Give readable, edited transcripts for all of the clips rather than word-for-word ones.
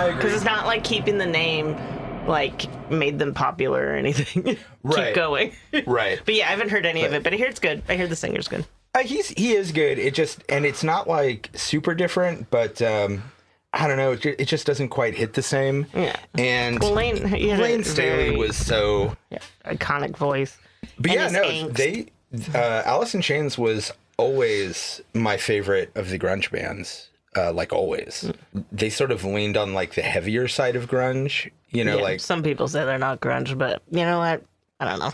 agree. Because it's not like keeping the name like made them popular or anything. Right. Keep going. Right. But yeah, I haven't heard any of it, but I hear it's good. I hear the singer's good. He is good. It's not like super different, but I don't know. It just doesn't quite hit the same. Yeah. And Well, Lane Staley was so iconic voice. But and yeah, no, angst. Alice in Chains was always my favorite of the grunge bands. Like always, they sort of leaned on like the heavier side of grunge. You know, like some people say they're not grunge, but you know what? I don't know.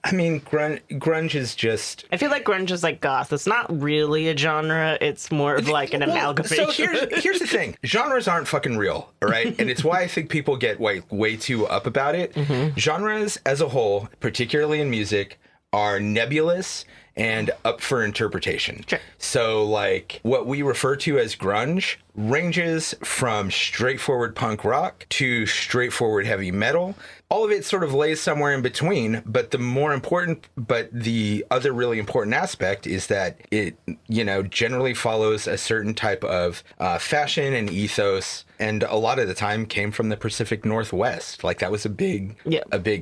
I mean, grunge is just... I feel like grunge is like goth. It's not really a genre. It's more of like an amalgamation. So here's the thing. Genres aren't fucking real, all right? And it's why I think people get way too up about it. Mm-hmm. Genres as a whole, particularly in music, are nebulous and up for interpretation. Sure. So, like, what we refer to as grunge ranges from straightforward punk rock to straightforward heavy metal. All of it sort of lays somewhere in between, but the other really important aspect is that it, generally follows a certain type of fashion and ethos, and a lot of the time came from the Pacific Northwest. Like, that was a big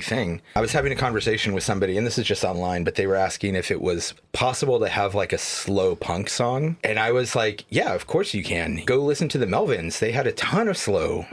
thing. I was having a conversation with somebody, and this is just online, but they were asking if it was possible to have like a slow punk song. And I was like, yeah, of course you can. Go listen to the Melvins. They had a ton of slow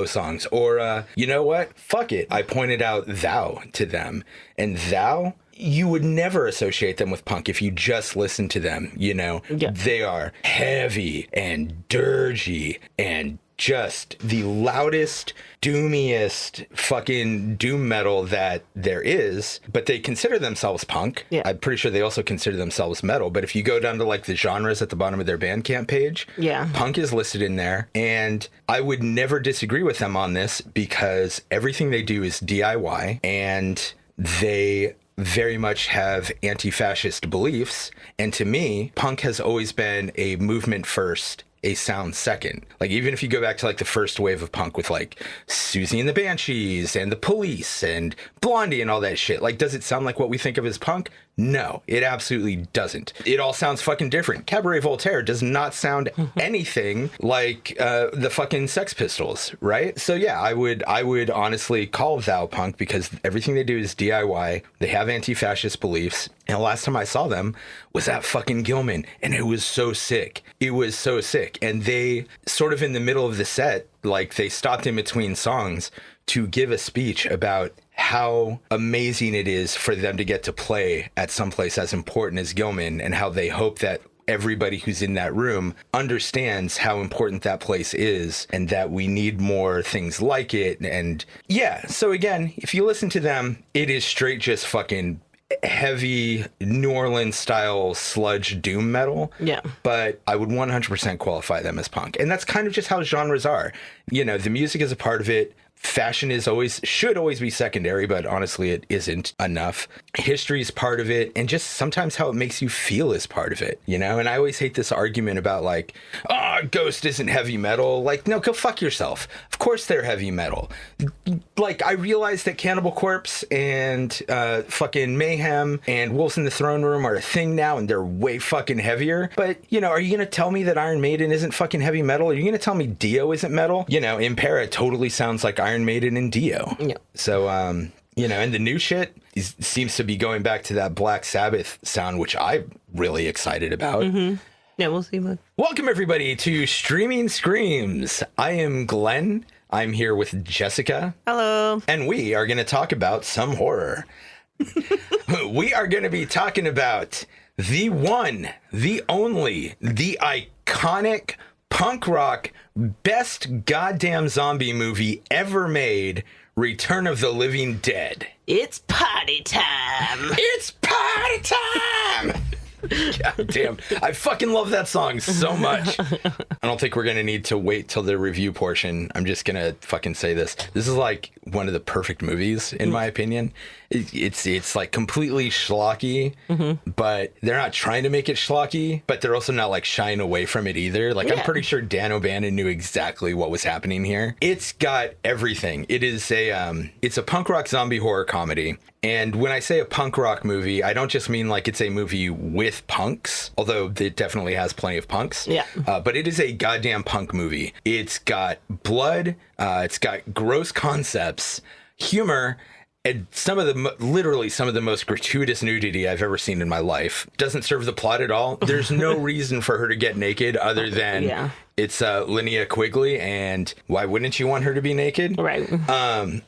songs. Or, you know what? Fuck it. I pointed out Thou to them. And Thou, you would never associate them with punk if you just listen to them, They are heavy and dirgy and just the loudest, doomiest fucking doom metal that there is, but they consider themselves punk. Yeah. I'm pretty sure they also consider themselves metal, but if you go down to like the genres at the bottom of their Bandcamp page, punk is listed in there, and I would never disagree with them on this because everything they do is DIY, and they very much have anti-fascist beliefs, and to me, punk has always been a movement first, a sound second. Like, even if you go back to like the first wave of punk with like Susie and the Banshees and the Police and Blondie and all that shit, like, does it sound like what we think of as punk? No, it absolutely doesn't. It all sounds fucking different. Cabaret Voltaire does not sound anything like the fucking Sex Pistols, right? So yeah, I would honestly call Thou punk because everything they do is DIY. They have anti-fascist beliefs. And the last time I saw them was at fucking Gilman, and it was so sick. It was so sick. And they sort of in the middle of the set, like, they stopped in between songs to give a speech about how amazing it is for them to get to play at some place as important as Gilman, and how they hope that everybody who's in that room understands how important that place is and that we need more things like it. And yeah, so again, if you listen to them, it is straight just fucking heavy New Orleans style sludge doom metal. Yeah. But I would 100% qualify them as punk. And that's kind of just how genres are. The music is a part of it. Fashion should always be secondary, but honestly, it isn't enough. History is part of it, and just sometimes how it makes you feel is part of it, And I always hate this argument about like, Ghost isn't heavy metal. Like, no, go fuck yourself. Of course they're heavy metal. Like, I realize that Cannibal Corpse and fucking Mayhem and Wolves in the Throne Room are a thing now, and they're way fucking heavier. But, are you gonna tell me that Iron Maiden isn't fucking heavy metal? Are you gonna tell me Dio isn't metal? Impera totally sounds like Iron Maiden and Dio. Yeah. So, and the new shit seems to be going back to that Black Sabbath sound, which I'm really excited about. Mm-hmm. Yeah, we'll see. Welcome, everybody, to Streaming Screams. I am Glenn. I'm here with Jessica. Hello. And we are going to talk about some horror. We are going to be talking about the one, the only, the iconic punk rock best goddamn zombie movie ever made, Return of the Living Dead. It's party time. It's party time. God damn. I fucking love that song so much. I don't think we're going to need to wait till the review portion. I'm just going to fucking say this. This is like one of the perfect movies, in my opinion. It's like completely schlocky, but they're not trying to make it schlocky, but they're also not like shying away from it either. Like, I'm pretty sure Dan O'Bannon knew exactly what was happening here. It's got everything. It's a punk rock zombie horror comedy, And when I say a punk rock movie, I don't just mean like it's a movie with punks, although it definitely has plenty of punks. Yeah. But it is a goddamn punk movie. It's got blood, it's got gross concepts, humor, and literally some of the most gratuitous nudity I've ever seen in my life. Doesn't serve the plot at all. There's no reason for her to get naked other than it's Linnea Quigley, and why wouldn't you want her to be naked? Right.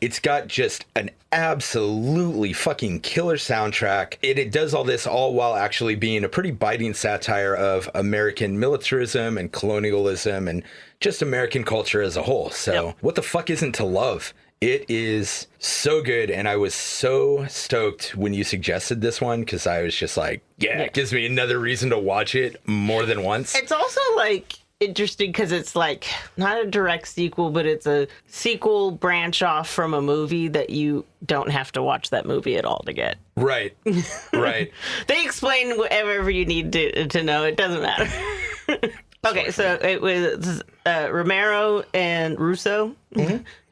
It's got just an absolutely fucking killer soundtrack. It does all this all while actually being a pretty biting satire of American militarism and colonialism and just American culture as a whole. So what the fuck isn't to love? It is so good, and I was so stoked when you suggested this one because I was just like, it gives me another reason to watch it more than once. It's also like interesting because it's like not a direct sequel, but it's a sequel branch off from a movie that you don't have to watch that movie at all to get. Right. They explain whatever you need to know. It doesn't matter. Okay, so it was Romero and Russo,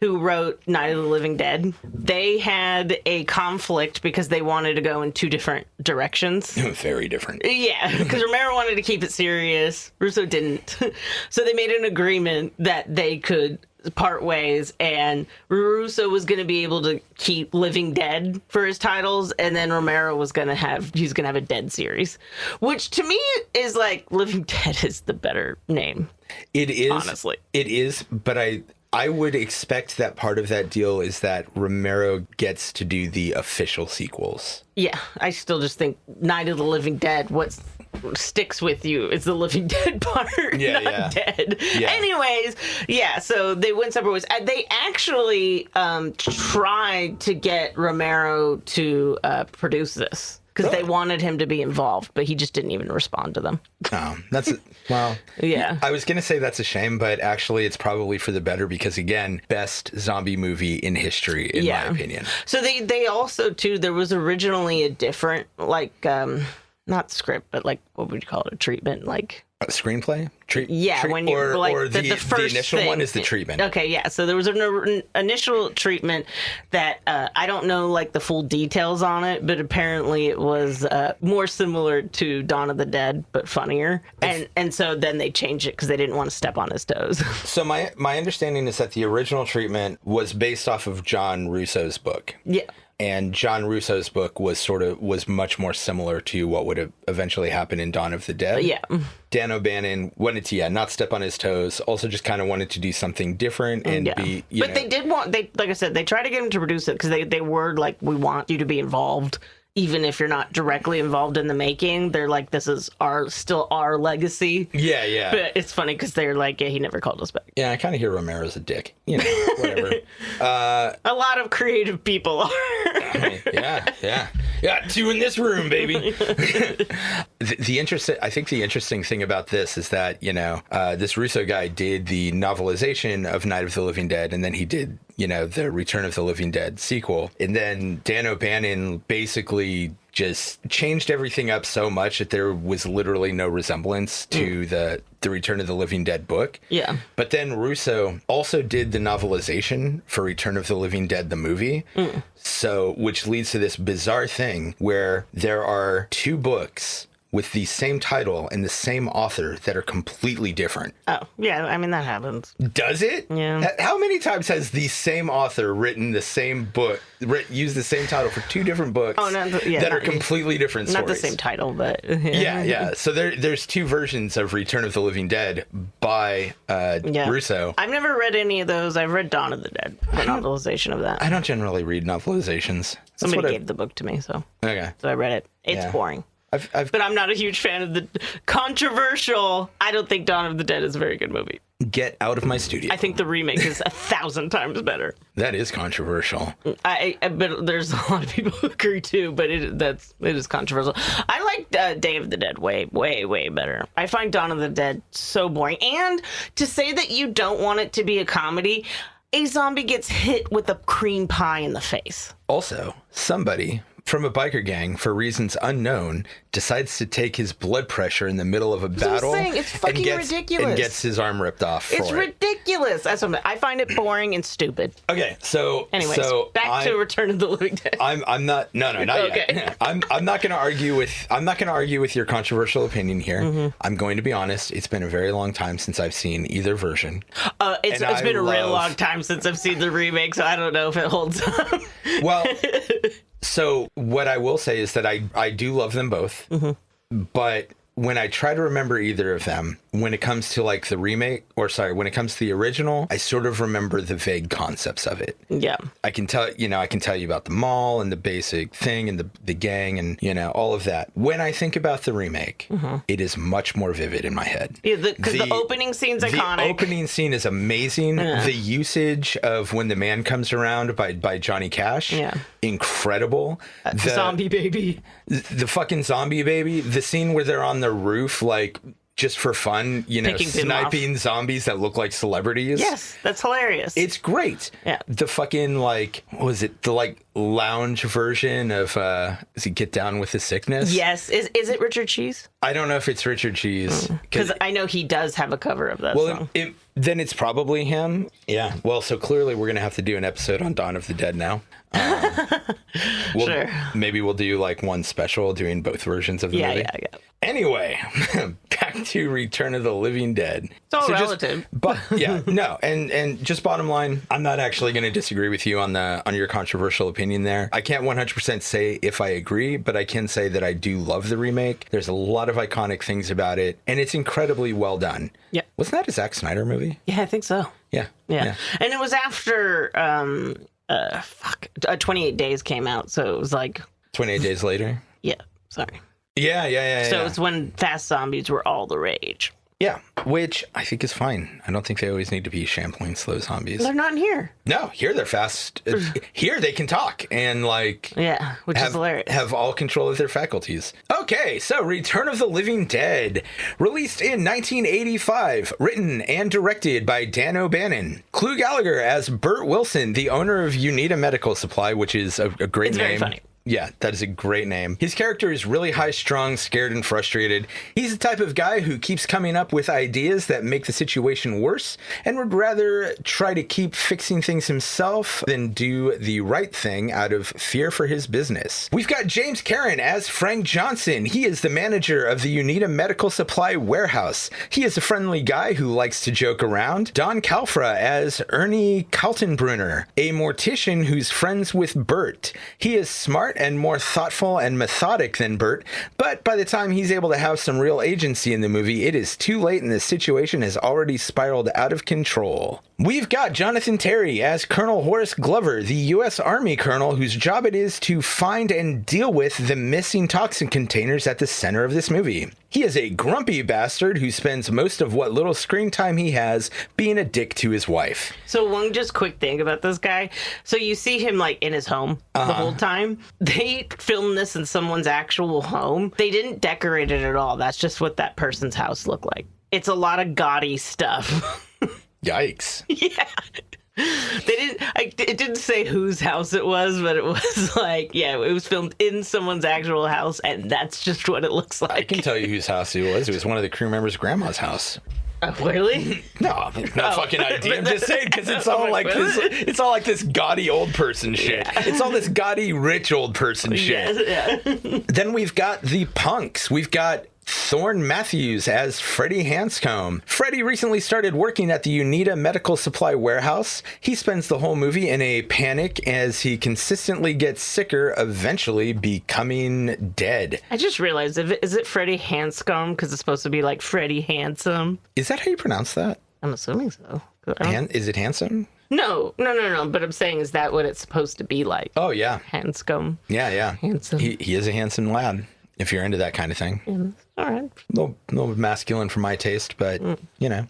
who wrote Night of the Living Dead. They had a conflict because they wanted to go in two different directions. Very different. Yeah, because Romero wanted to keep it serious. Russo didn't. So they made an agreement that they could part ways, and Russo was going to be able to keep Living Dead for his titles, and then Romero was going to have a Dead series, which to me is like Living Dead is the better name. It is, honestly. It is, but I would expect that part of that deal is that Romero gets to do the official sequels. Yeah, I still just think Night of the Living Dead, what sticks with you is the Living Dead part, not Dead. Yeah. Anyways, so they went separate ways. They actually tried to get Romero to produce this. Because they wanted him to be involved, but he just didn't even respond to them. Oh, yeah. I was going to say that's a shame, but actually it's probably for the better because, again, best zombie movie in history, in my opinion. So they also, too, there was originally a different, like, not script, but, like, what would you call it? A treatment, like... A screenplay? When you like the first initial one is the treatment. Okay, yeah. So there was an initial treatment that I don't know like the full details on it, but apparently it was more similar to Dawn of the Dead, but funnier. And so then they changed it because they didn't want to step on his toes. So my understanding is that the original treatment was based off of John Russo's book. Yeah. And John Russo's book was much more similar to what would have eventually happened in Dawn of the Dead. Yeah. Dan O'Bannon wanted to, not step on his toes. Also just kind of wanted to do something different and be, But they did want, like I said, they tried to get him to produce it because they were like, we want you to be involved. Even if you're not directly involved in the making, they're like, this is still our legacy. Yeah. But it's funny because they're like, he never called us back. Yeah, I kind of hear Romero's a dick. Whatever. A lot of creative people are. Yeah. Two in this room, baby. I think the interesting thing about this is that, this Russo guy did the novelization of Night of the Living Dead, and then he did the Return of the Living Dead sequel. And then Dan O'Bannon basically just changed everything up so much that there was literally no resemblance to the Return of the Living Dead book. Yeah. But then Russo also did the novelization for Return of the Living Dead, the movie. So, which leads to this bizarre thing where there are two books with the same title and the same author that are completely different. Oh, yeah. I mean, that happens. Does it? Yeah. How many times has the same author written the same book, used the same title for two different books that are completely different stories? Not the same title, but... Yeah. So there's two versions of Return of the Living Dead by Russo. I've never read any of those. I've read Dawn of the Dead, the novelization of that. I don't generally read novelizations. Somebody gave the book to me, so I read it. It's boring. But I'm not a huge fan of the controversial. I don't think Dawn of the Dead is a very good movie. Get out of my studio. I think the remake is 1,000 times better. That is controversial. But there's a lot of people who agree too. But it is controversial. I like Day of the Dead way better. I find Dawn of the Dead so boring. And to say that you don't want it to be a comedy, a zombie gets hit with a cream pie in the face. Also, somebody from a biker gang for reasons unknown decides to take his blood pressure in the middle of a battle. It's fucking ridiculous. And gets his arm ripped off. It's ridiculous. That's what I find it boring and stupid. Okay, so anyways, back to Return of the Living Dead. I'm not. No, not yet. I'm not going to argue with your controversial opinion here. Mm-hmm. I'm going to be honest. It's been a very long time since I've seen either version. It's been a real long time since I've seen the remake, so I don't know if it holds up. Well, so what I will say is that I do love them both, but when I try to remember either of them, when it comes to like the remake, when it comes to the original, I sort of remember the vague concepts of it. Yeah. I can tell you about the mall and the basic thing and the gang and, all of that. When I think about the remake, it is much more vivid in my head. Yeah, because the opening scene's iconic. The opening scene is amazing. Yeah. The usage of When the Man Comes Around by Johnny Cash, incredible. The zombie baby. The fucking zombie baby. The scene where they're on the roof, like, just for fun, sniping zombies that look like celebrities. Yes, that's hilarious. It's great. Yeah. The fucking, like, what was it? The, like, lounge version of, does he Get Down with the Sickness? Yes. Is it Richard Cheese? I don't know if it's Richard Cheese. Because I know he does have a cover of that song. Then it's probably him. Yeah. Well, so clearly we're going to have to do an episode on Dawn of the Dead now. Sure. Maybe we'll do, like, one special doing both versions of the movie. Yeah. Anyway, back to Return of the Living Dead. It's all relative. And just bottom line, I'm not actually going to disagree with you on your controversial opinion there. I can't 100% say if I agree, but I can say that I do love the remake. There's a lot of iconic things about it, and it's incredibly well done. Yeah. Wasn't that a Zack Snyder movie? Yeah, I think so. Yeah. And it was after 28 Days came out, so it was like 28 Days Later. Yeah. Sorry. Yeah. So it's when fast zombies were all the rage. Yeah, which I think is fine. I don't think they always need to be shambling slow zombies. They're not in here. No, here they're fast. Here they can talk and like which is hilarious. Have all control of their faculties. Okay, so Return of the Living Dead, released in 1985, written and directed by Dan O'Bannon. Clu Gallagher as Burt Wilson, the owner of Unita Medical Supply, which is a great name. It's very funny. Yeah, that is a great name. His character is really high-strung, scared, and frustrated. He's the type of guy who keeps coming up with ideas that make the situation worse and would rather try to keep fixing things himself than do the right thing out of fear for his business. We've got James Karen as Frank Johnson. He is the manager of the Unita Medical Supply Warehouse. He is a friendly guy who likes to joke around. Don Calfra as Ernie Kaltenbrunner, a mortician who's friends with Bert. He is smart and more thoughtful and methodic than Bert, but by the time he's able to have some real agency in the movie, it is too late and the situation has already spiraled out of control. We've got Jonathan Terry as Colonel Horace Glover, the U.S. Army colonel whose job it is to find and deal with the missing toxin containers at the center of this movie. He is a grumpy bastard who spends most of what little screen time he has being a dick to his wife. So one just quick thing about this guy. So you see him like in his home the whole time. They filmed this in someone's actual home. They didn't decorate it at all. That's just what that person's house looked like. It's a lot of gaudy stuff. Yikes. Yeah. It didn't say whose house it was, but it was like, it was filmed in someone's actual house, and that's just what it looks like. I can tell you whose house it was. It was one of the crew members' grandma's house. Really? No fucking idea. I'm just saying because it's all like this. It's all like this gaudy old person shit. Yeah. It's all this gaudy rich old person shit. Yeah. Then we've got the punks. We've got Thorne Matthews as Freddie Hanscom. Freddie recently started working at the Unita Medical Supply Warehouse. He spends the whole movie in a panic as he consistently gets sicker, eventually becoming dead. I just realized, is it Freddie Hanscom? Because it's supposed to be like Freddie Handsome. Is that how you pronounce that? I'm assuming so. Is it handsome? No. But I'm saying, is that what it's supposed to be like? Oh, yeah. Handscom. Yeah. Handsome. He is a handsome lad. If you're into that kind of thing. Yeah, all right. A little masculine for my taste, but, you know.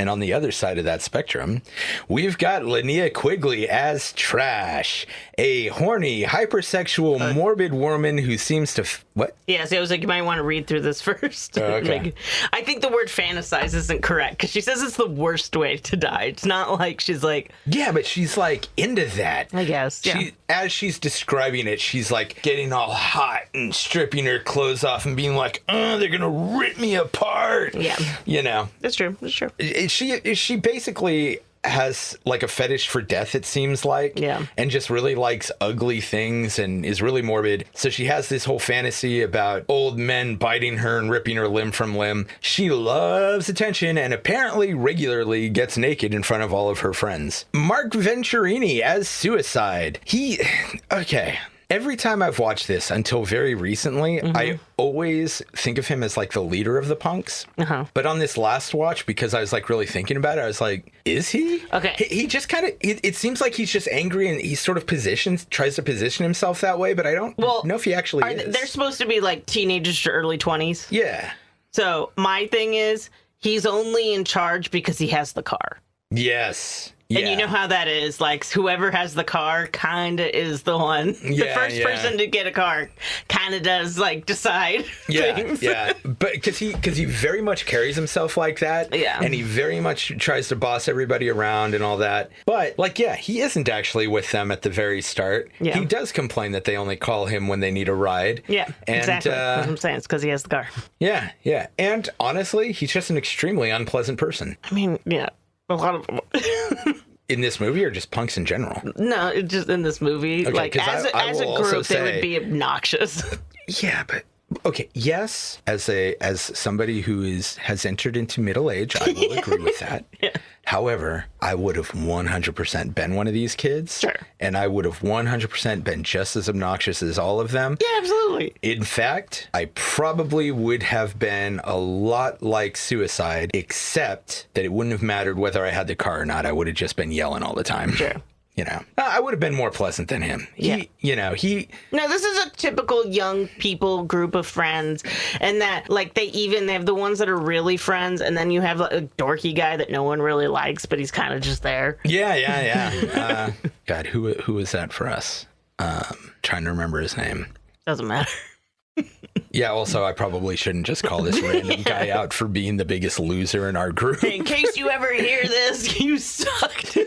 And on the other side of that spectrum, we've got Linnea Quigley as Trash, a horny, hypersexual, morbid woman who seems to... What? Yeah, so I was like, you might want to read through this first. Oh, okay. I think the word fantasize isn't correct, because she says it's the worst way to die. It's not like she's like... Yeah, but she's like into that. I guess, yeah. As she's describing it, she's like getting all hot and stripping her clothes off and being like, oh, they're gonna rip me apart. Yeah. You know. That's true. That's true. She basically has like a fetish for death, it seems like. Yeah. And just really likes ugly things and is really morbid. So she has this whole fantasy about old men biting her and ripping her limb from limb. She loves attention and apparently regularly gets naked in front of all of her friends. Mark Venturini as Suicide. Okay. Every time I've watched this until very recently, I always think of him as like the leader of the punks. But on this last watch, because I was like really thinking about it, I was like, is he? Okay. He just kind of, it seems like he's just angry and he sort of tries to position himself that way, but I don't know if he actually is. They're supposed to be like teenagers to early 20s. Yeah. So my thing is, he's only in charge because he has the car. Yes. Yeah. And you know how that is. Like, whoever has the car kind of is the one. The first person to get a car kind of does, like, decide things. Yeah, but because he very much carries himself like that. Yeah. And he very much tries to boss everybody around and all that. But, like, yeah, he isn't actually with them at the very start. Yeah. He does complain that they only call him when they need a ride. Yeah, and, exactly. That's what I'm saying. It's because he has the car. Yeah, yeah. And, honestly, he's just an extremely unpleasant person. I mean, yeah. A lot of them. In this movie or just punks in general? No, it's just in this movie. Okay, like, as a group, they would be obnoxious. Yeah, but... Okay, yes, as somebody who has entered into middle age, I will agree with that. Yeah. However, I would have 100% been one of these kids. Sure. And I would have 100% been just as obnoxious as all of them. Yeah, absolutely. In fact, I probably would have been a lot like Suicide, except that it wouldn't have mattered whether I had the car or not. I would have just been yelling all the time. Sure. You know, I would have been more pleasant than him. Yeah. No, this is a typical young people group of friends, and that, like, they have the ones that are really friends, and then you have a dorky guy that no one really likes, but he's kind of just there. Yeah. God, who was that for us? Trying to remember his name. Doesn't matter. Yeah, also, I probably shouldn't just call this random guy out for being the biggest loser in our group. In case you ever hear this, you sucked.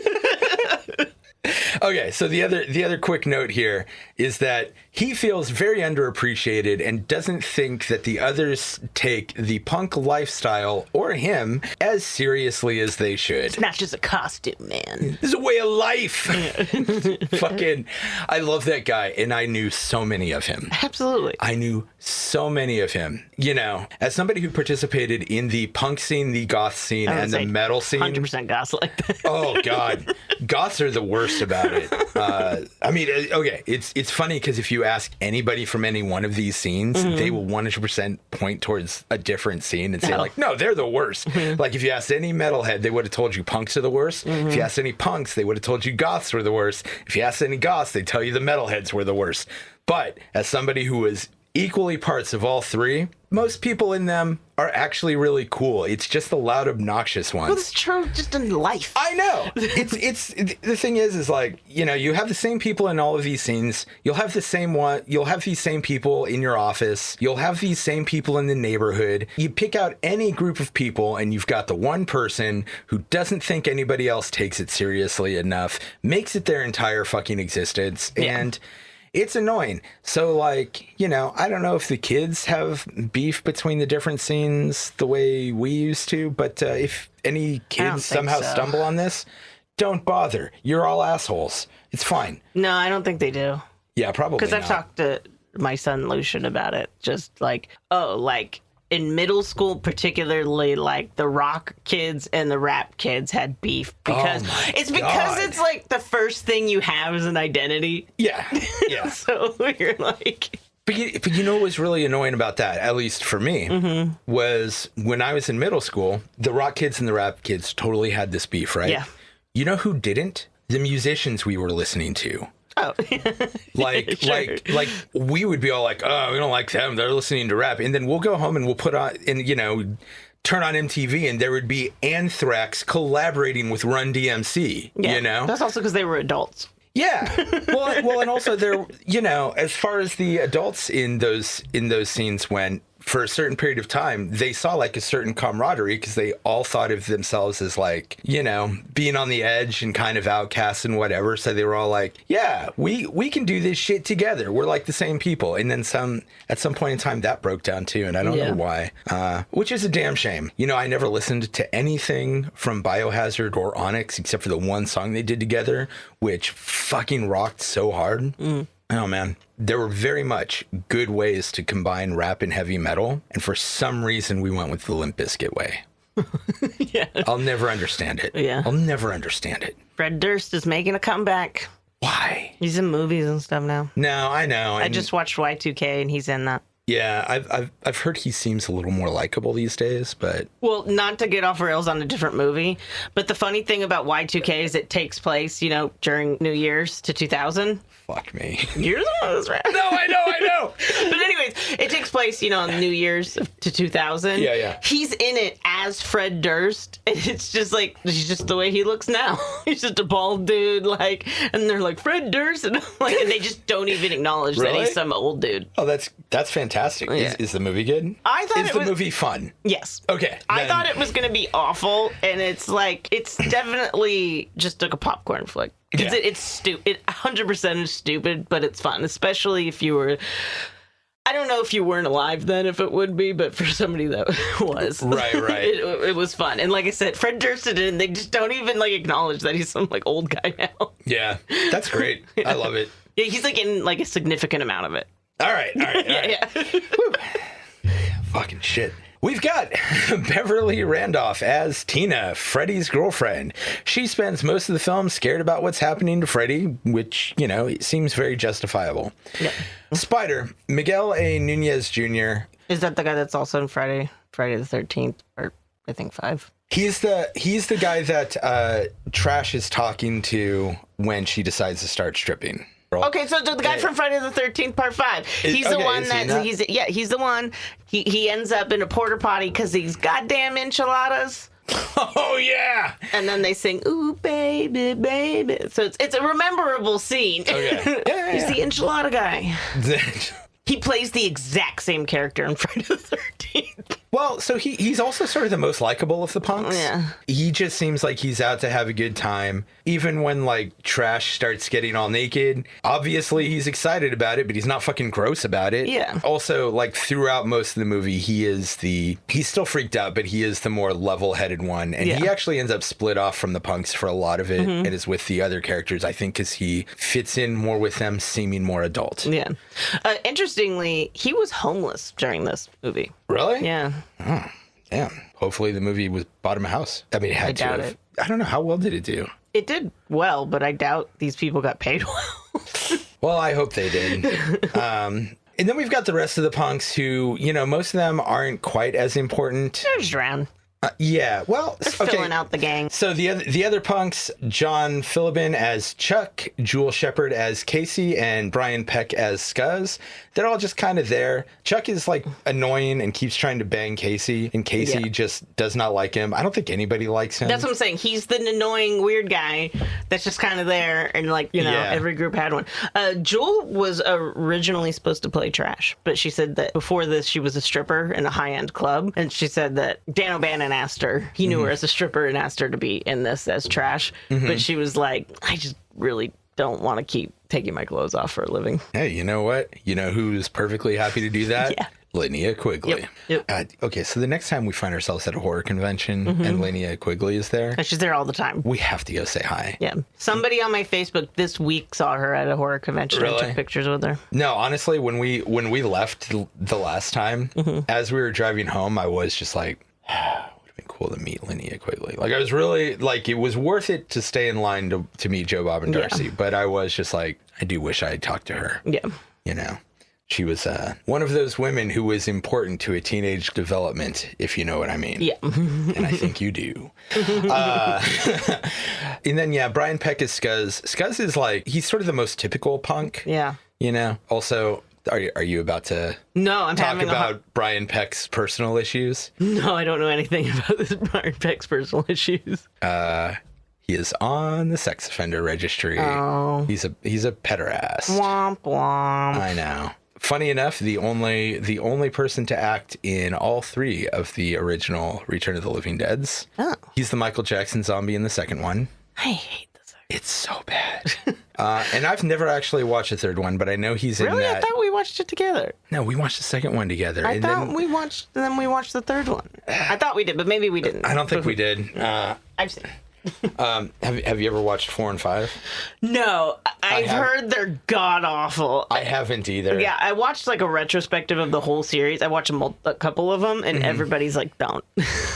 Okay, so the other quick note here is that he feels very underappreciated and doesn't think that the others take the punk lifestyle or him as seriously as they should. It's not just a costume, man. This is a way of life. Fucking, I love that guy, and I knew so many of him. Absolutely. I knew so many of him. You know, as somebody who participated in the punk scene, the goth scene, and the metal scene. 100% goths like that. Oh, God. Goths are the worst about it. I mean, okay, it's funny because if you ask anybody from any one of these scenes, they will 100% point towards a different scene and say, like, no, they're the worst. Like, if you asked any metalhead, they would have told you punks are the worst. If you asked any punks, they would have told you goths were the worst. If you asked any goths, they'd tell you the metalheads were the worst. But as somebody who was equally parts of all three, most people in them are actually really cool. It's just the loud, obnoxious ones. Well, it's true just in life. I know. It's the thing is like, you know, you have the same people in all of these scenes. You'll have these same people in your office. You'll have these same people in the neighborhood. You pick out any group of people and you've got the one person who doesn't think anybody else takes it seriously enough, makes it their entire fucking existence, and it's annoying. So, like, you know, I don't know if the kids have beef between the different scenes the way we used to, but if any kids somehow stumble on this, don't bother. You're all assholes. It's fine. No, I don't think they do. Yeah, probably because I've talked to my son Lucian about it. Just like, in middle school, particularly, like, the rock kids and the rap kids had beef because it's like the first thing you have is an identity. Yeah. So you're like, but you know what was really annoying about that, at least for me, was when I was in middle school, the rock kids and the rap kids totally had this beef, right? Yeah. You know who didn't? The musicians we were listening to. Oh, like we would be all like, oh, we don't like them. They're listening to rap. And then we'll go home and we'll put on, and, you know, turn on MTV and there would be Anthrax collaborating with Run DMC, Yeah. you know? That's also because they were adults. Yeah. Well, and also there, you know, as far as the adults in those scenes went, for a certain period of time, they saw like a certain camaraderie because they all thought of themselves as like, you know, being on the edge and kind of outcasts and whatever. So they were all like, yeah, we can do this shit together. We're like the same people. And then at some point in time that broke down too. And I don't know why, which is a damn shame. You know, I never listened to anything from Biohazard or Onyx except for the one song they did together, which fucking rocked so hard. Oh, man. There were very much good ways to combine rap and heavy metal, and for some reason we went with the Limp Bizkit way. Yeah. I'll never understand it. Yeah. I'll never understand it. Fred Durst is making a comeback. Why? He's in movies and stuff now. No, I know. I just watched Y2K and he's in that. Yeah, I've heard he seems a little more likable these days, but... Well, not to get off rails on a different movie, but the funny thing about Y2K is it takes place, you know, during New Year's to 2000. Fuck me. You're the one that's right. No, I know. But anyways, it takes place, you know, on New Year's to 2000. Yeah. He's in it as Fred Durst, and it's just like, it's just the way he looks now. He's just a bald dude, like, and they're like, Fred Durst, and like, and they just don't even acknowledge that he's some old dude. Oh, that's fantastic. Yeah. Is the movie good? I thought Is the movie fun? Yes. Okay. I thought it was going to be awful, and it's like, it's definitely just like a popcorn flick. Because it's stupid. It 100% is stupid, but it's fun, especially if you were... I don't know if you weren't alive then, if it would be, but for somebody that was. Right. It was fun. And like I said, Fred Durst did it, and they just don't even like acknowledge that he's some like old guy now. Yeah, that's great. I love it. Yeah, he's like in like a significant amount of it. All right. Yeah. Fucking shit. We've got Beverly Randolph as Tina, Freddy's girlfriend. She spends most of the film scared about what's happening to Freddy, which, you know, it seems very justifiable. Yep. Spider, Miguel A. Nunez Jr. Is that the guy that's also in Friday the 13th, or I think 5? He's the guy that Trash is talking to when she decides to start stripping. Okay, so the guy from Friday the 13th, Part 5. He's the one he's the one. He ends up in a porta potty because he's goddamn enchiladas. Oh yeah! And then they sing "Ooh baby, baby." So it's a rememberable scene. Okay. Yeah. He's the enchilada guy. He plays the exact same character in Friday the 13th. Well, so he's also sort of the most likable of the punks. Yeah. He just seems like he's out to have a good time. Even when, like, Trash starts getting all naked, obviously he's excited about it, but he's not fucking gross about it. Yeah. Also, like, throughout most of the movie, he's still freaked out, but he is the more level-headed one. And he actually ends up split off from the punks for a lot of it and is with the other characters, I think, because he fits in more with them, seeming more adult. Yeah. Interestingly, he was homeless during this movie. Really? Yeah. Oh, damn. Hopefully the movie was bought him a house. I mean, it had to doubt have. it. I don't know. How well did it do? It did well, but I doubt these people got paid well. Well, I hope they did. And then we've got the rest of the punks who, you know, most of them aren't quite as important. They're just around. Yeah, well, they're filling out the gang. So the other punks, John Philbin as Chuck, Jewel Shepard as Casey, and Brian Peck as Scuzz. They're all just kind of there. Chuck is like annoying and keeps trying to bang Casey, and Casey just does not like him. I don't think anybody likes him. That's what I'm saying. He's the annoying weird guy that's just kind of there, and like, you know, every group had one. Jewel was originally supposed to play Trash, but she said that before this she was a stripper in a high-end club, and she said that Dan O'Bannon asked her, he knew her as a stripper and asked her to be in this as Trash, but she was like, I just really don't want to keep taking my clothes off for a living. Hey, you know what? You know who's perfectly happy to do that? Yeah. Linnea Quigley. Yep. Okay, so the next time we find ourselves at a horror convention and Linnea Quigley is there, and she's there all the time. We have to go say hi. Yeah. Somebody on my Facebook this week saw her at a horror convention and took pictures with her. No, honestly, when we left the last time, as we were driving home, I was just like, would have been cool to meet Linnea Quigley. Like, I was really, like, it was worth it to stay in line to meet Joe, Bob, and Darcy, but I was just like, I do wish I had talked to her. Yeah. You know? She was one of those women who was important to a teenage development, if you know what I mean. Yeah. And I think you do. And then, Brian Peck is Scuzz. Scuzz is like, he's sort of the most typical punk. Yeah. You know? Also, Are you about to No, I'm talk having about Brian Peck's personal issues? No, I don't know anything about this Brian Peck's personal issues. He is on the sex offender registry. Oh. He's a pederast. Womp womp. I know. Funny enough, the only person to act in all 3 of the original Return of the Living Deads. Oh. He's the Michael Jackson zombie in the second one. I hate this. It's so bad. And I've never actually watched the third one, but I know he's in Really? that. I thought we watched it together. No, we watched the second one together. I thought we watched the third one. I thought we did, but maybe we didn't. I don't think we did. I've seen. Have you ever watched 4 and 5? No, I've heard they're god awful. I haven't either. Yeah, I watched like a retrospective of the whole series. I watched a couple of them, and everybody's like, "Don't."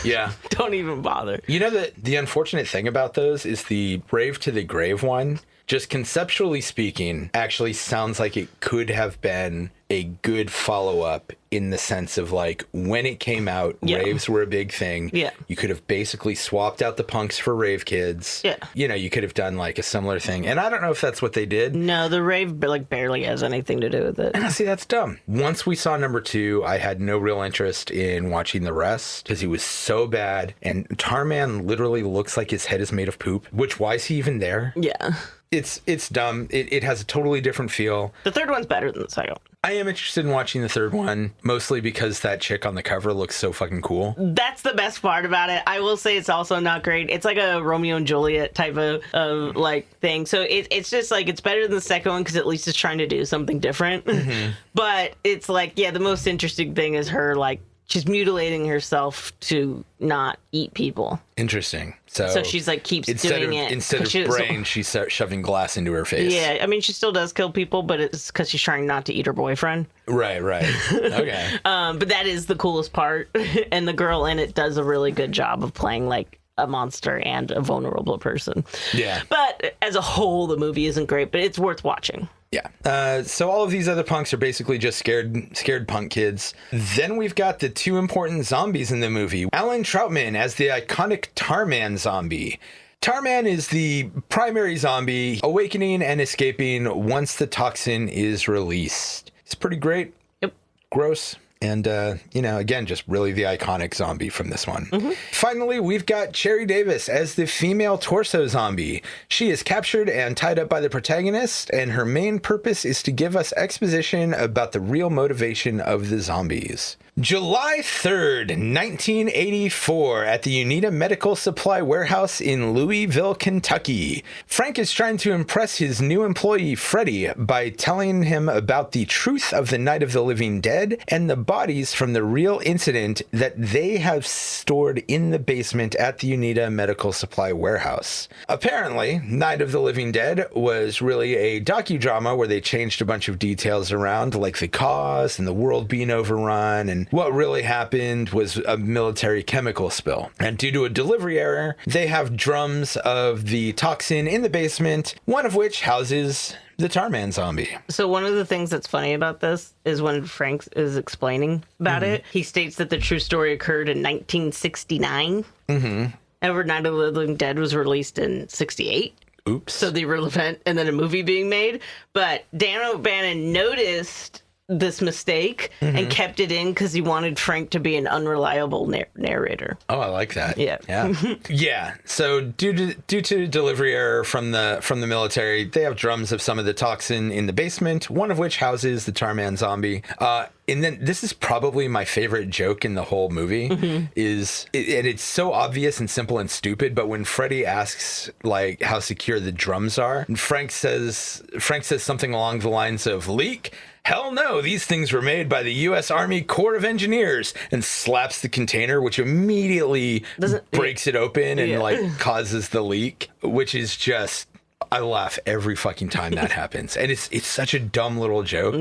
Yeah. Don't even bother. You know, the unfortunate thing about those is the Brave to the Grave one, just conceptually speaking, actually sounds like it could have been a good follow-up in the sense of, like, when it came out, raves were a big thing. Yeah. You could have basically swapped out the punks for rave kids. Yeah. You know, you could have done, like, a similar thing. And I don't know if that's what they did. No, the rave, like, barely has anything to do with it. See, that's dumb. Once we saw number 2, I had no real interest in watching the rest because he was so bad. And Tarman literally looks like his head is made of poop, which, why is he even there? Yeah. It's dumb. It has a totally different feel. The third one's better than the second one. I am interested in watching the third one, mostly because that chick on the cover looks so fucking cool. That's the best part about it. I will say it's also not great. It's like a Romeo and Juliet type of like thing. So it's just like, it's better than the second one because at least it's trying to do something different. But it's like, yeah, the most interesting thing is her, like, she's mutilating herself to not eat people. Interesting. So she's like keeps doing it. Instead of brain, she's shoving glass into her face. Yeah, I mean, she still does kill people, but it's because she's trying not to eat her boyfriend. Right. Okay. But that is the coolest part. And the girl in it does a really good job of playing like a monster and a vulnerable person. Yeah. But as a whole, the movie isn't great, but it's worth watching. Yeah. So all of these other punks are basically just scared punk kids. Then we've got the 2 important zombies in the movie. Alan Troutman as the iconic Tarman zombie. Tarman is the primary zombie, awakening and escaping once the toxin is released. It's pretty great. Yep. Gross. And, again, just really the iconic zombie from this one. Finally, we've got Cherry Davis as the female torso zombie. She is captured and tied up by the protagonist, and her main purpose is to give us exposition about the real motivation of the zombies. July 3rd, 1984, at the Unita Medical Supply Warehouse in Louisville, Kentucky. Frank is trying to impress his new employee, Freddie, by telling him about the truth of the Night of the Living Dead and the bodies from the real incident that they have stored in the basement at the Unita Medical Supply Warehouse. Apparently, Night of the Living Dead was really a docudrama where they changed a bunch of details around, like the cause and the world being overrun, and what really happened was a military chemical spill. And due to a delivery error, they have drums of the toxin in the basement, one of which houses the Tarman zombie. So one of the things that's funny about this is when Frank is explaining about it, he states that the true story occurred in 1969. And Night of the Living Dead was released in 68. Oops. So the real event and then a movie being made. But Dan O'Bannon noticed this mistake and kept it in because he wanted Frank to be an unreliable narrator. Oh, I like that. Yeah. Yeah. So due to delivery error from the military, they have drums of some of the toxin in the basement, one of which houses the Tarman zombie. And then this is probably my favorite joke in the whole movie and it's so obvious and simple and stupid. But when Freddie asks like how secure the drums are, and Frank says something along the lines of leak. Hell no, these things were made by the U.S. Army Corps of Engineers, and slaps the container, which immediately breaks it open and like causes the leak, which is just, I laugh every fucking time that happens. And it's such a dumb little joke,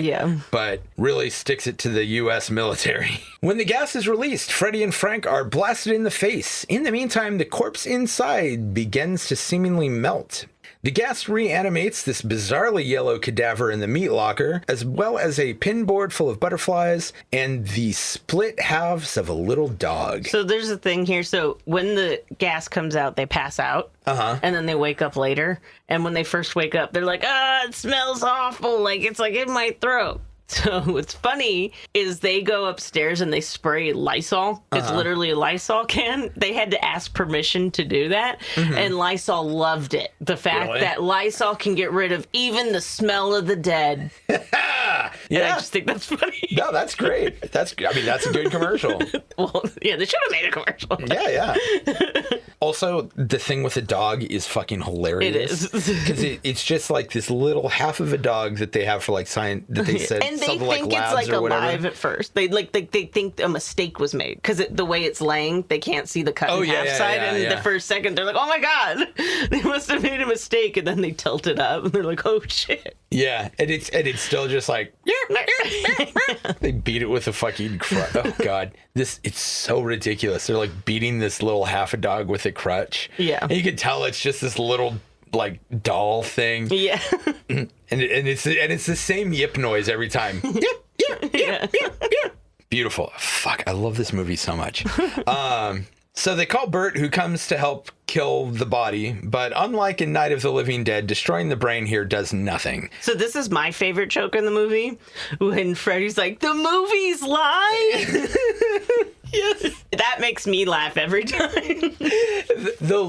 but really sticks it to the U.S. military. When the gas is released, Freddie and Frank are blasted in the face. In the meantime, the corpse inside begins to seemingly melt. The gas reanimates this bizarrely yellow cadaver in the meat locker, as well as a pinboard full of butterflies and the split halves of a little dog. So there's a thing here. So when the gas comes out, they pass out. And then they wake up later. And when they first wake up, they're like, it smells awful. Like, it's like in my throat. So what's funny is they go upstairs and they spray Lysol. It's literally a Lysol can. They had to ask permission to do that. And Lysol loved it. The fact that Lysol can get rid of even the smell of the dead. And I just think that's funny. No, that's great. That's a good commercial. Well, yeah, they should have made a commercial. Yeah. Also, the thing with the dog is fucking hilarious. It is. Because it's just like this little half of a dog that they have for like science, that they said and they something think like it's labs like or whatever. alive at first. They think a mistake was made because the way it's laying, they can't see the cut in half side. And the first second, they're like, "Oh my god, they must have made a mistake." And then they tilt it up, and they're like, "Oh shit." Yeah, and it's still just like they beat it with a fucking crutch. Oh god, it's so ridiculous. They're like beating this little half a dog with a crutch. Yeah, and you can tell it's just this little like doll thing. Yeah, and it's the same yip noise every time. Yip. Beautiful. Fuck, I love this movie so much. So they call Bert, who comes to help kill the body, but unlike in Night of the Living Dead, destroying the brain here does nothing. So this is my favorite joke in the movie, when Freddy's like, "The movie's live." Yes. That makes me laugh every time. The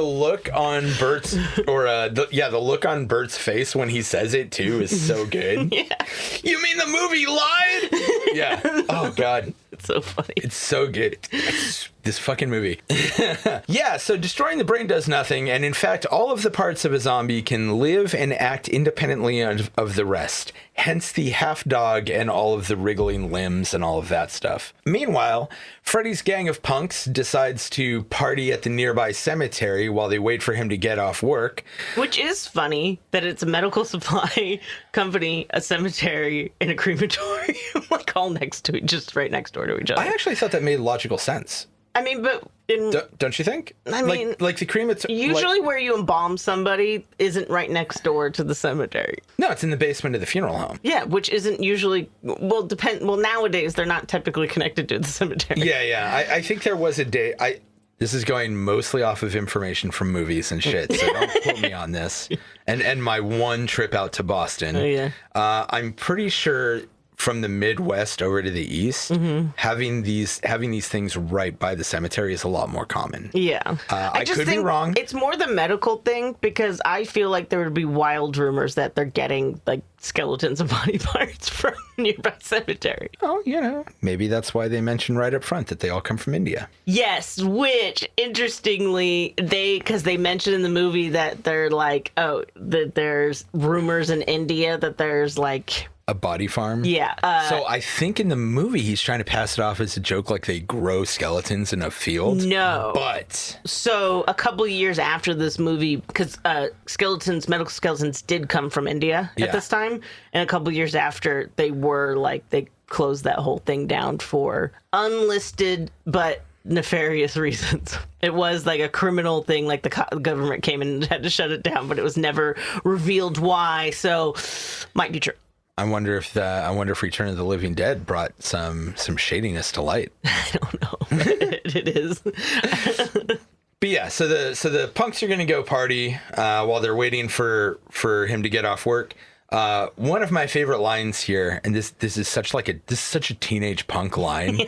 look on Bert's the look on Bert's face when he says it too is so good. Yeah. You mean the movie lied? Yeah. Oh god. It's so funny. It's so good. This fucking movie. Yeah, so destroying the brain does nothing, and in fact, all of the parts of a zombie can live and act independently of the rest. Hence the half dog and all of the wriggling limbs and all of that stuff. Meanwhile, Freddy's gang of punks decides to party at the nearby cemetery while they wait for him to get off work. Which is funny that it's a medical supply company, a cemetery, and a crematorium, like all just right next door to each other. I actually thought that made logical sense. I mean, but don't you think? I mean, like the crematorium. Usually, where you embalm somebody isn't right next door to the cemetery. No, it's in the basement of the funeral home. Yeah, which isn't usually Well, nowadays they're not typically connected to the cemetery. Yeah. I think there was a day. This is going mostly off of information from movies and shit, so don't quote me on this. And my one trip out to Boston. Oh, yeah. I'm pretty sure from the Midwest over to the East, having these things right by the cemetery is a lot more common. Yeah. I could be wrong. It's more the medical thing, because I feel like there would be wild rumors that they're getting like skeletons and body parts from nearby cemetery. Oh, maybe that's why they mentioned right up front that they all come from India. Yes, which interestingly, because they mentioned in the movie that they're like, that there's rumors in India that there's like a body farm? Yeah. So I think in the movie he's trying to pass it off as a joke, like they grow skeletons in a field. No. But so a couple of years after this movie, because medical skeletons did come from India at this time, and a couple of years after, they closed that whole thing down for unlisted but nefarious reasons. It was like a criminal thing, like the government came in and had to shut it down, but it was never revealed why. So might be true. I wonder if Return of the Living Dead brought some shadiness to light. I don't know. It is. But yeah, so the punks are going to go party while they're waiting for him to get off work. One of my favorite lines here, and this is such a teenage punk line,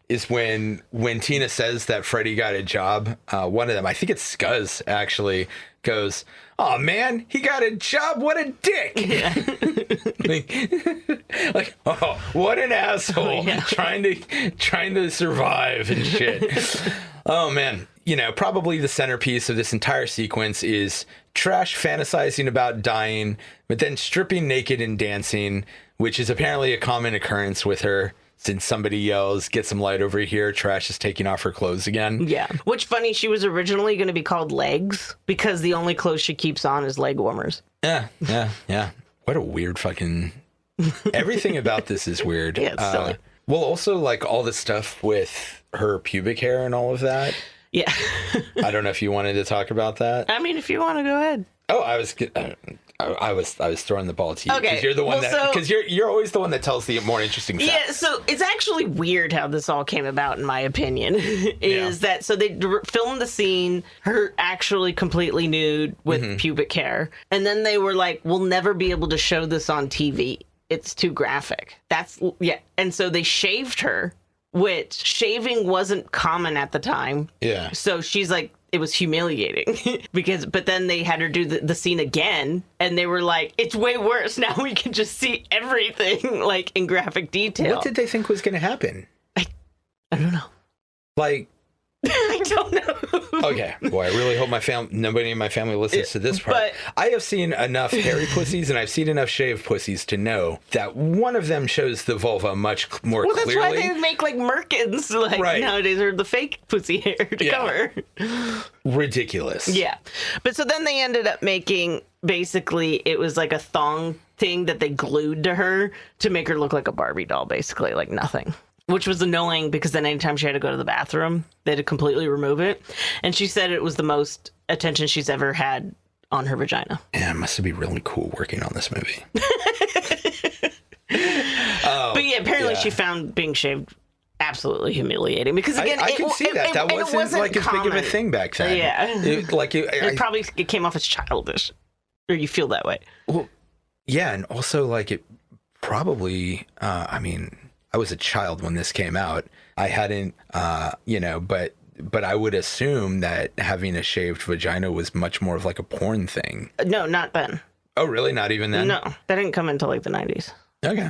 is when Tina says that Freddy got a job. One of them, I think it's Scuzz, actually goes, "Oh man, he got a job. What a dick!" Yeah. like, oh, what an asshole! Trying to survive and shit. Oh man, probably the centerpiece of this entire sequence is Trash fantasizing about dying, but then stripping naked and dancing, which is apparently a common occurrence with her. Since somebody yells, "Get some light over here," Trash is taking off her clothes again. Yeah. Which, funny, she was originally going to be called Legs, because the only clothes she keeps on is leg warmers. Yeah. What a weird fucking... Everything about this is weird. Yeah, it's silly. Well, also, like, all the stuff with her pubic hair and all of that. Yeah. I don't know if you wanted to talk about that. I mean, if you want to, go ahead. Oh, I was throwing the ball to you because okay. you're the one you're always the one that tells the more interesting facts. Yeah, so it's actually weird how this all came about, in my opinion. That so they filmed the scene, her actually completely nude with pubic hair, and then they were like, "We'll never be able to show this on TV." it's too graphic. And so they shaved her, which shaving wasn't common at the time. Yeah. So she's like, it was humiliating but then they had her do the scene again, and they were like, it's way worse. Now we can just see everything like in graphic detail. What did they think was going to happen? I don't know. Like, I don't know. Okay. Boy, I really hope nobody in my family listens to this part. But I have seen enough hairy pussies and I've seen enough shaved pussies to know that one of them shows the vulva much more clearly. Well, that's why they make like merkins nowadays, or the fake pussy hair to cover. Ridiculous. Yeah. But so then they ended up making, basically, it was like a thong thing that they glued to her to make her look like a Barbie doll, basically, like nothing. Which was annoying because then anytime she had to go to the bathroom, they had to completely remove it. And she said it was the most attention she's ever had on her vagina. Yeah, it must be really cool working on this movie. But yeah, apparently she found being shaved absolutely humiliating. Because again, I can see that. That wasn't like as big of a thing back then. Yeah. It probably came off as childish. Or you feel that way. Well, yeah, and also like it probably, I was a child when this came out. I hadn't, but I would assume that having a shaved vagina was much more of like a porn thing. No, not then. Oh, really? Not even then? No, that didn't come until like the 90s. Okay.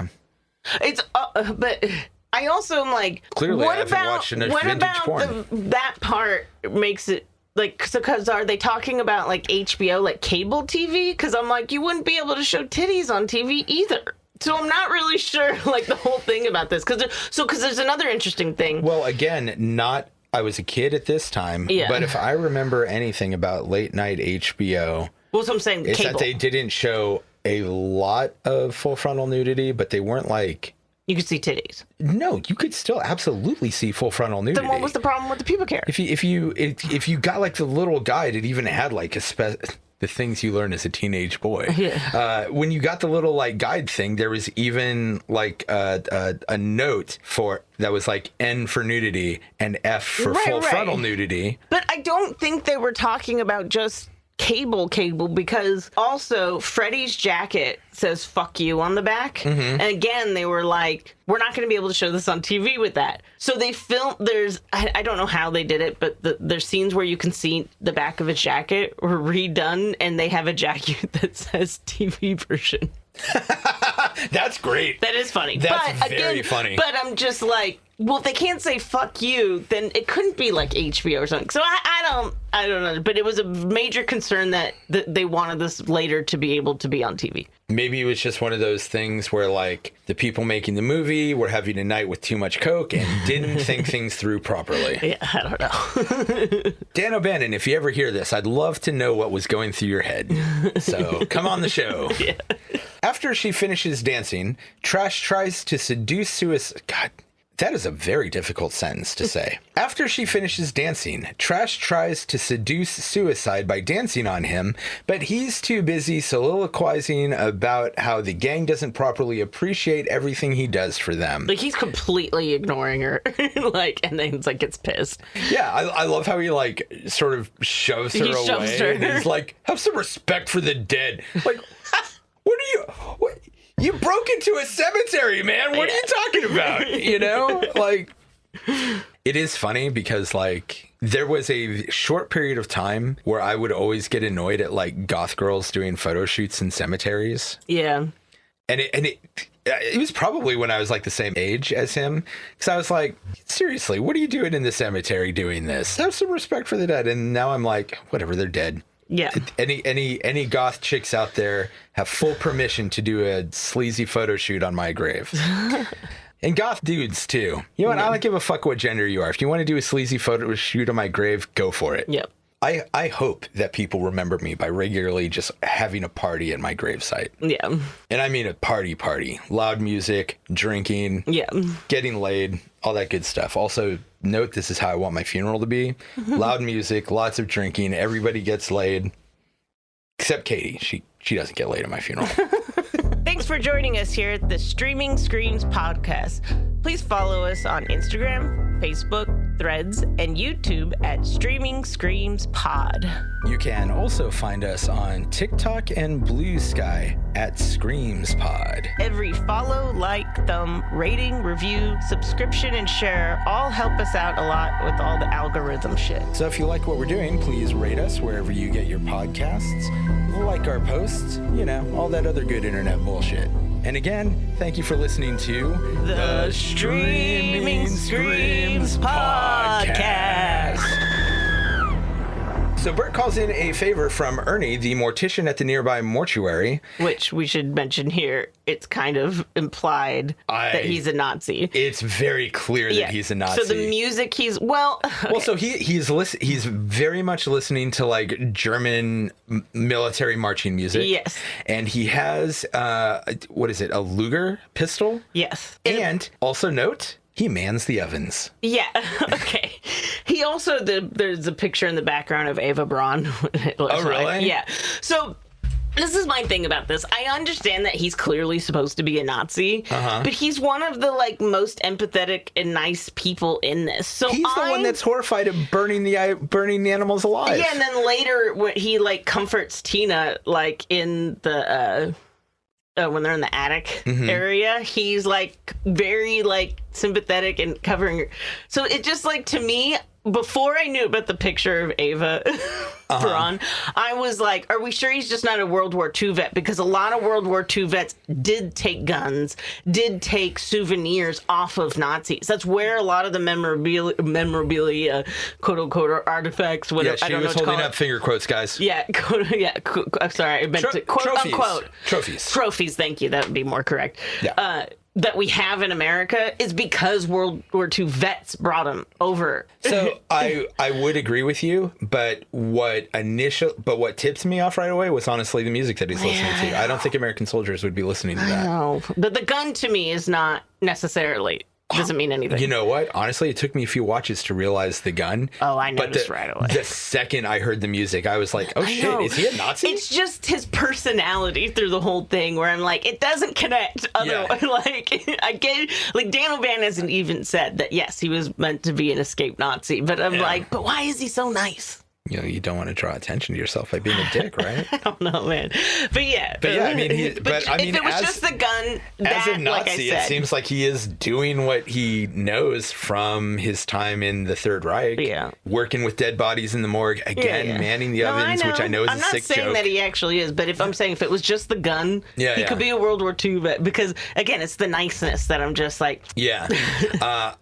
It's, but I also am like, clearly I haven't watched enough vintage porn. That part makes it like, so because are they talking about like HBO, like cable TV? Because I'm like, you wouldn't be able to show titties on TV either. So I'm not really sure, like, the whole thing about this. Because there's another interesting thing. Well, again, I was a kid at this time. Yeah. But if I remember anything about late night HBO, well, so I'm saying it's cable. that they didn't show a lot of full frontal nudity, but they weren't like... You could see titties. No, you could still absolutely see full frontal nudity. Then what was the problem with the pubic hair? If you got like the little guide, it even had like the things you learn as a teenage boy. Yeah. When you got the little like guide thing, there was even like a note that was like N for nudity and F for full frontal nudity. But I don't think they were talking about just cable because also Freddie's jacket says "fuck you" on the back. Mm-hmm. And again, they were like, we're not going to be able to show this on TV with that. So they filmed, I don't know how they did it, but there's scenes where you can see the back of his jacket were redone, and they have a jacket that says TV version. That's great. That is funny. That's very funny. But I'm just like, well, if they can't say "fuck you," then it couldn't be like HBO or something. So I don't know. But it was a major concern that they wanted this later to be able to be on TV. Maybe it was just one of those things where like the people making the movie were having a night with too much coke and didn't think things through properly. Yeah, I don't know. Dan O'Bannon, if you ever hear this, I'd love to know what was going through your head. So come on the show. Yeah. After she finishes dancing, Trash tries to seduce suicide. God, that is a very difficult sentence to say. After she finishes dancing, Trash tries to seduce Suicide by dancing on him, but he's too busy soliloquizing about how the gang doesn't properly appreciate everything he does for them. Like, he's completely ignoring her. And then it's like, gets pissed. Yeah, I love how he, like, sort of shoves her away. And he's like, have some respect for the dead. Like, what? You broke into a cemetery, man. What are you talking about? You know? Like, it is funny because, like, there was a short period of time where I would always get annoyed at, like, goth girls doing photo shoots in cemeteries. Yeah. And it was probably when I was, like, the same age as him. Because I was like, seriously, what are you doing in the cemetery doing this? Have some respect for the dead. And now I'm like, whatever, they're dead. Yeah. Any goth chicks out there have full permission to do a sleazy photo shoot on my grave. And goth dudes too. You know what? I don't give a fuck what gender you are. If you want to do a sleazy photo shoot on my grave, go for it. Yep. I hope that people remember me by regularly just having a party at my gravesite. Yeah. And I mean a party. Loud music, drinking, getting laid, all that good stuff. Also, note this is how I want my funeral to be. Loud music, lots of drinking, everybody gets laid. Except Katie. She doesn't get laid at my funeral. Thanks for joining us here at the Streaming Screams podcast. Please follow us on Instagram, Facebook, Threads, and YouTube at Streaming Screams Pod. You can also find us on TikTok and Blue Sky at Screams Pod. Every follow, like, thumb, rating, review, subscription, and share all help us out a lot with all the algorithm shit. So if you like what we're doing, please rate us wherever you get your podcasts, like our posts, all that other good internet bullshit. And again, thank you for listening to the Streaming Screams Podcast. So Bert calls in a favor from Ernie, the mortician at the nearby mortuary. Which we should mention here, it's kind of implied that he's a Nazi. It's very clear that he's a Nazi. So the music okay. Well, so he's very much listening to like German military marching music. Yes. And he has, what is it, a Luger pistol? Yes. And also note, he mans the ovens. Yeah. Okay. He also there's a picture in the background of Ava Braun. Oh, really? Yeah. So this is my thing about this. I understand that he's clearly supposed to be a Nazi, but he's one of the most empathetic and nice people in this. So he's the one that's horrified of burning the animals alive. Yeah, and then later when he comforts Tina in the when they're in the attic area, he's very sympathetic and covering her. So it just to me, before I knew about the picture of Ava Braun, I was like, are we sure he's just not a World War II vet? Because a lot of World War II vets did take guns, did take souvenirs off of Nazis. That's where a lot of the memorabilia, quote unquote, or artifacts, whatever. Yeah, she was holding up finger quotes, guys. Yeah, I'm sorry, I meant to quote unquote. Trophies, thank you. That would be more correct. Yeah. That we have in America is because World War II vets brought them over. So I would agree with you, but what tips me off right away was honestly the music that he's listening to. I don't think American soldiers would be listening to that. No, but the gun to me is not necessarily. Doesn't mean anything. You know what? Honestly, it took me a few watches to realize the gun. Oh, I noticed right away. The second I heard the music, I was like, oh shit, is he a Nazi? It's just his personality through the whole thing where I'm like, it doesn't connect. Otherwise, I get, Dan O'Bannon hasn't even said that, yes, he was meant to be an escaped Nazi. But I'm like, but why is he so nice? You don't want to draw attention to yourself by being a dick, right? I don't know, man. But yeah. I mean, if it was just the gun, as a Nazi, it seems like he is doing what he knows from his time in the Third Reich. Yeah. Working with dead bodies in the morgue, manning the ovens, which I know is a sick joke. I'm not saying that he actually is, but if I'm saying if it was just the gun, he could be a World War II vet. Because, again, it's the niceness that I'm just like... Yeah.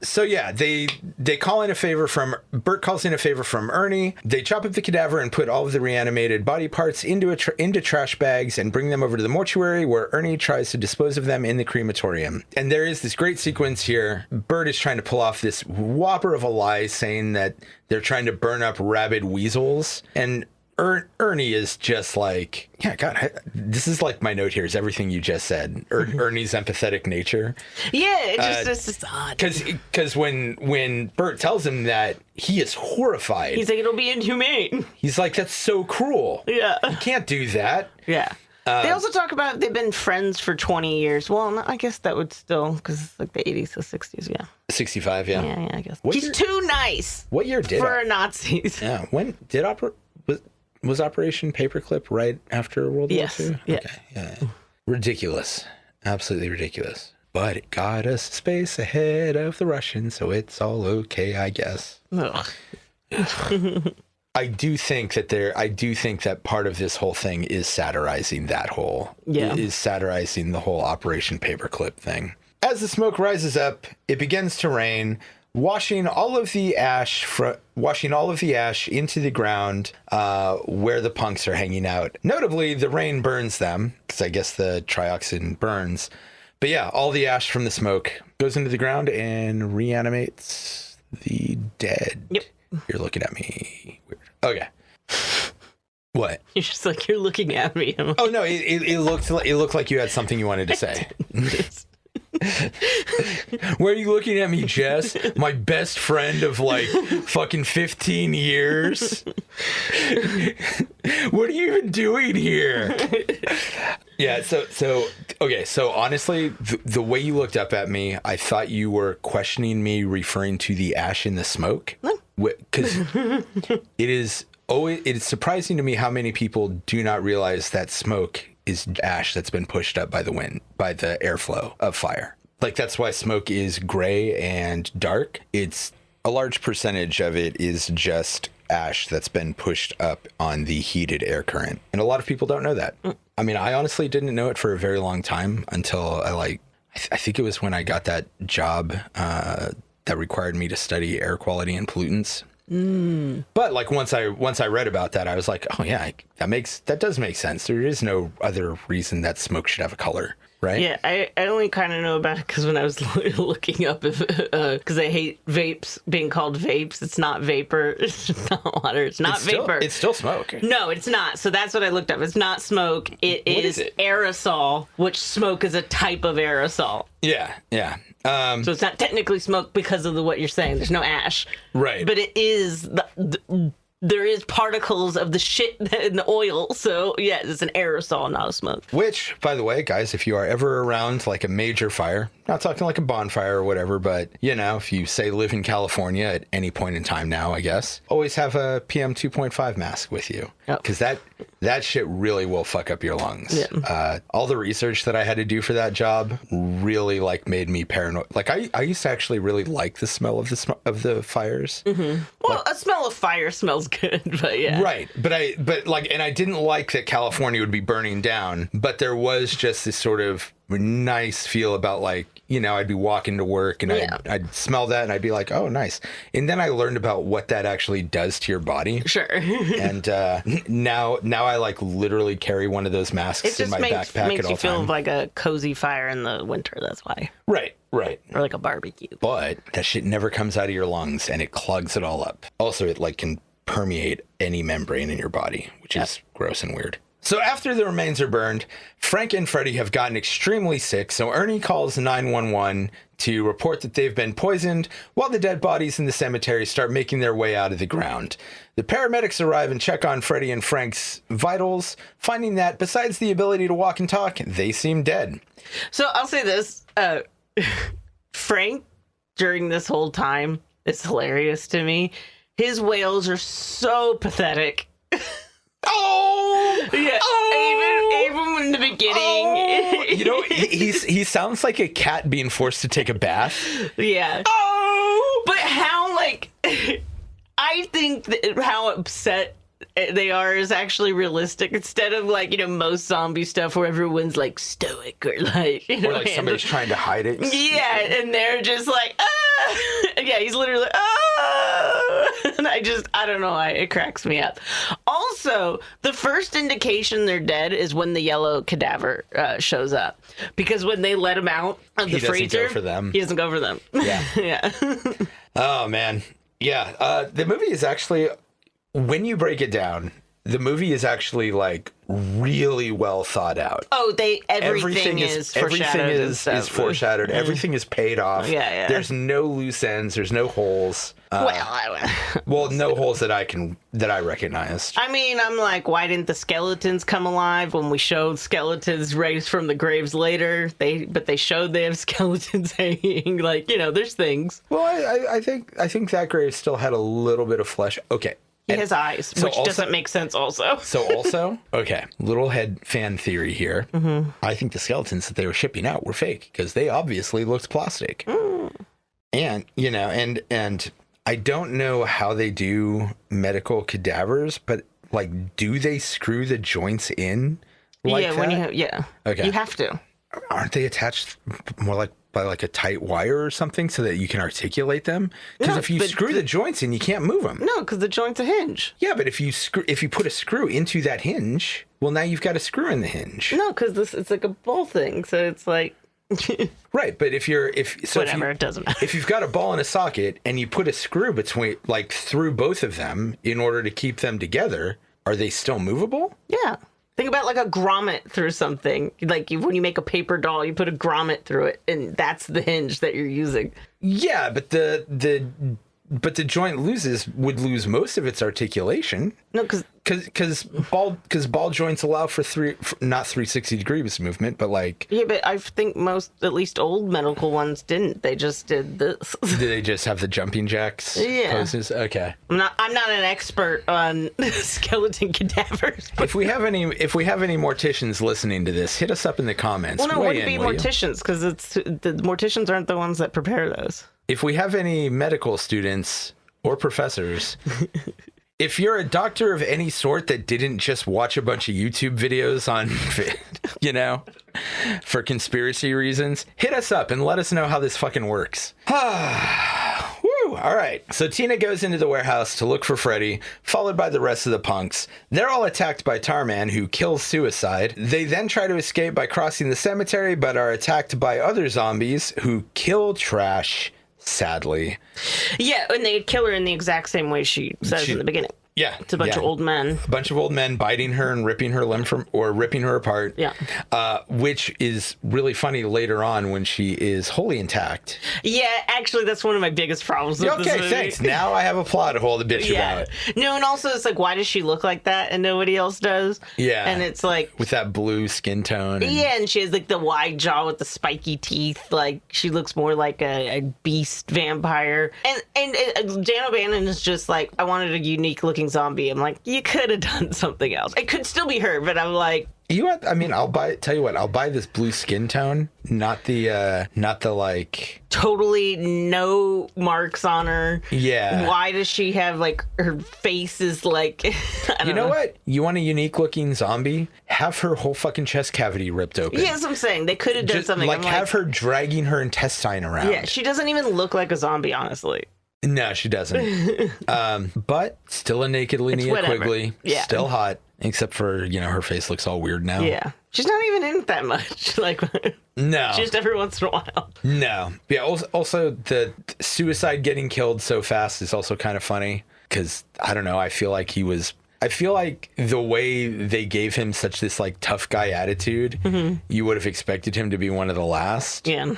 They call in a favor from... Bert calls in a favor from Ernie. They chop up the cadaver and put all of the reanimated body parts into trash bags and bring them over to the mortuary, where Ernie tries to dispose of them in the crematorium. And there is this great sequence here. Bert is trying to pull off this whopper of a lie, saying that they're trying to burn up rabid weasels. And Ernie is just like, yeah, God, this is my note here is everything you just said. Ernie's empathetic nature. Yeah, it's just odd. Because when Bert tells him that, he is horrified. He's like, it'll be inhumane. He's like, that's so cruel. Yeah. You can't do that. Yeah. They also talk about they've been friends for 20 years. Well, no, I guess that would still, because it's the 80s to 60s, yeah. 65, yeah. Yeah, I guess. He's too nice. What year did for Nazis? Yeah. When did was Operation Paperclip right after World War II? Yeah. Okay. Yeah. Ridiculous. Absolutely ridiculous. But it got us space ahead of the Russians, so it's all okay, I guess. I do think that part of this whole thing is satirizing is satirizing the whole Operation Paperclip thing. As the smoke rises up, it begins to rain, washing all of the ash into the ground where the punks are hanging out. Notably, the rain burns them, because I guess the trioxin burns. But yeah, all the ash from the smoke goes into the ground and reanimates the dead. Yep. You're looking at me weird. Okay. What? You're just like, you're looking at me. Oh no, it looked like you had something you wanted to say. Why are you looking at me, Jess? My best friend of fucking 15 years. What are you even doing here? Yeah, so Okay, so honestly, the way you looked up at me, I thought you were questioning me referring to the ash in the smoke. Because it's surprising to me how many people do not realize that smoke is ash that's been pushed up by the wind, by the airflow of fire. Like, that's why smoke is gray and dark. It's a large percentage of it is just ash that's been pushed up on the heated air current. And a lot of people don't know that. I mean, I honestly didn't know it for a very long time until I think it was when I got that job that required me to study air quality and pollutants. But like once I read about that, I was like, oh yeah, that does make sense. There is no other reason that smoke should have a color. Right? Yeah, I only kind of know about it because when I was looking up if because I hate vapes being called vapes. It's not vapor. It's not water. It's not vapor. It's still smoke. No, it's not. So that's what I looked up. It's not smoke. What is it? Aerosol, which smoke is a type of aerosol. Yeah. So it's not technically smoke because of what you're saying. There's no ash. Right. But it is there is particles of the shit in the oil. So, yeah, it's an aerosol, not a smoke. Which, by the way, guys, if you are ever around like a major fire, not talking like a bonfire or whatever, but, you know, if you say live in California at any point in time now, I guess, always have a PM 2.5 mask with you. Because that shit really will fuck up your lungs. Yeah. All the research that I had to do for that job really like made me paranoid. Like I used to actually really like the smell of the fires. Mm-hmm. Well, a smell of fire smells good, but yeah. Right. But I didn't like that California would be burning down, but there was just this sort of nice feel about, like, you know, I'd be walking to work and I'd smell that and I'd be like, oh, nice. And then I learned about what that actually does to your body. Sure. And now I like literally carry one of those masks in my backpack at all times. It makes you feel like a cozy fire in the winter. That's why. Right. Or like a barbecue. But that shit never comes out of your lungs and it clogs it all up. Also, it like can permeate any membrane in your body, which is gross and weird. So after the remains are burned, Frank and Freddie have gotten extremely sick, so Ernie calls 911 to report that they've been poisoned, while the dead bodies in the cemetery start making their way out of the ground. The paramedics arrive and check on Freddie and Frank's vitals, finding that besides the ability to walk and talk, they seem dead. So I'll say this, Frank, during this whole time, it's hilarious to me. His wails are so pathetic. Yeah. Even in the beginning. You know, he sounds like a cat being forced to take a bath. Yeah. But how, like, I think that how upset they are is actually realistic, instead of, like, you know, most zombie stuff where everyone's like stoic or like, you know, or like somebody's trying to hide it. Yeah, and they're just like, ah! Yeah, he's literally and I don't know why it cracks me up. Also, the first indication they're dead is when the yellow cadaver shows up, because when they let him out of the freezer, he doesn't go for them. Yeah. Yeah. Oh man. Yeah. The movie is actually, when you break it down, the movie is actually like really well thought out. Oh, everything is foreshadowed. Foreshadowed. Everything is paid off. Yeah. There's no loose ends. There's no holes. Well, no holes that I recognized. I mean, I'm like, why didn't the skeletons come alive when we showed skeletons raised from the graves later? But they showed they have skeletons hanging. Like, you know, there's things. Well, I think that grave still had a little bit of flesh. Okay. He has eyes, which doesn't make sense also. Okay, little head fan theory here. Mm-hmm. I think the skeletons that they were shipping out were fake because they obviously looked plastic. And, you know, and I don't know how they do medical cadavers, but, like, do they screw the joints in like that? Okay. You have to. Aren't they attached more like by like a tight wire or something so that you can articulate them? Because if you screw the joints in, you can't move them. No, because the joint's a hinge. Yeah, but if you put a screw into that hinge, well, now you've got a screw in the hinge. No, because it's like a ball thing, so it's like. Right, but it doesn't matter. If you've got a ball in a socket and you put a screw through both of them in order to keep them together, are they still movable? Yeah. Think about like a grommet through something. Like when you make a paper doll, you put a grommet through it, and that's the hinge that you're using. Yeah, but the but the joint would lose most of its articulation. No, because ball joints allow for not 360 degrees movement, but like. Yeah, but I think most, at least old medical ones, didn't. They just did this. Did they just have the jumping jacks poses? Okay. I'm not an expert on skeleton cadavers. If we have any morticians listening to this, hit us up in the comments. Well, no, it wouldn't be morticians, because the morticians aren't the ones that prepare those. If we have any medical students or professors, if you're a doctor of any sort that didn't just watch a bunch of YouTube videos on, for conspiracy reasons, hit us up and let us know how this fucking works. Woo! All right. So Tina goes into the warehouse to look for Freddy, followed by the rest of the punks. They're all attacked by Tarman, who kills Suicide. They then try to escape by crossing the cemetery, but are attacked by other zombies who kill Trash. Sadly. Yeah, and they kill her in the exact same way she says in the beginning. Yeah. It's a bunch of old men. A bunch of old men biting her and ripping her limb ripping her apart. Yeah. Which is really funny later on when she is wholly intact. Yeah, actually, that's one of my biggest problems with this movie. Okay, thanks. Now I have a plot hole to bitch about. No, and also it's like, why does she look like that and nobody else does? Yeah. And it's like... with that blue skin tone. And she has like the wide jaw with the spiky teeth. Like, she looks more like a beast vampire. And Dan O'Bannon is just like, I wanted a unique looking zombie. I'm like, you could have done something else. It could still be her, but I'm like, you know what? I mean, I'll buy this blue skin tone, not the like totally no marks on her. Yeah. Why does she have like her face is like I don't know what? You want a unique looking zombie? Have her whole fucking chest cavity ripped open. Yeah, that's what I'm saying. They could have done something like have her dragging her intestine around. Yeah, she doesn't even look like a zombie, honestly. No, she doesn't. But still a naked Linnea Quigley. Yeah. Still hot, except for, her face looks all weird now. Yeah. She's not even in it that much. Like, no. Just every once in a while. No. Yeah, also the Suicide getting killed so fast is also kind of funny because, I don't know, I feel like the way they gave him such this like tough guy attitude, you would have expected him to be one of the last. Yeah.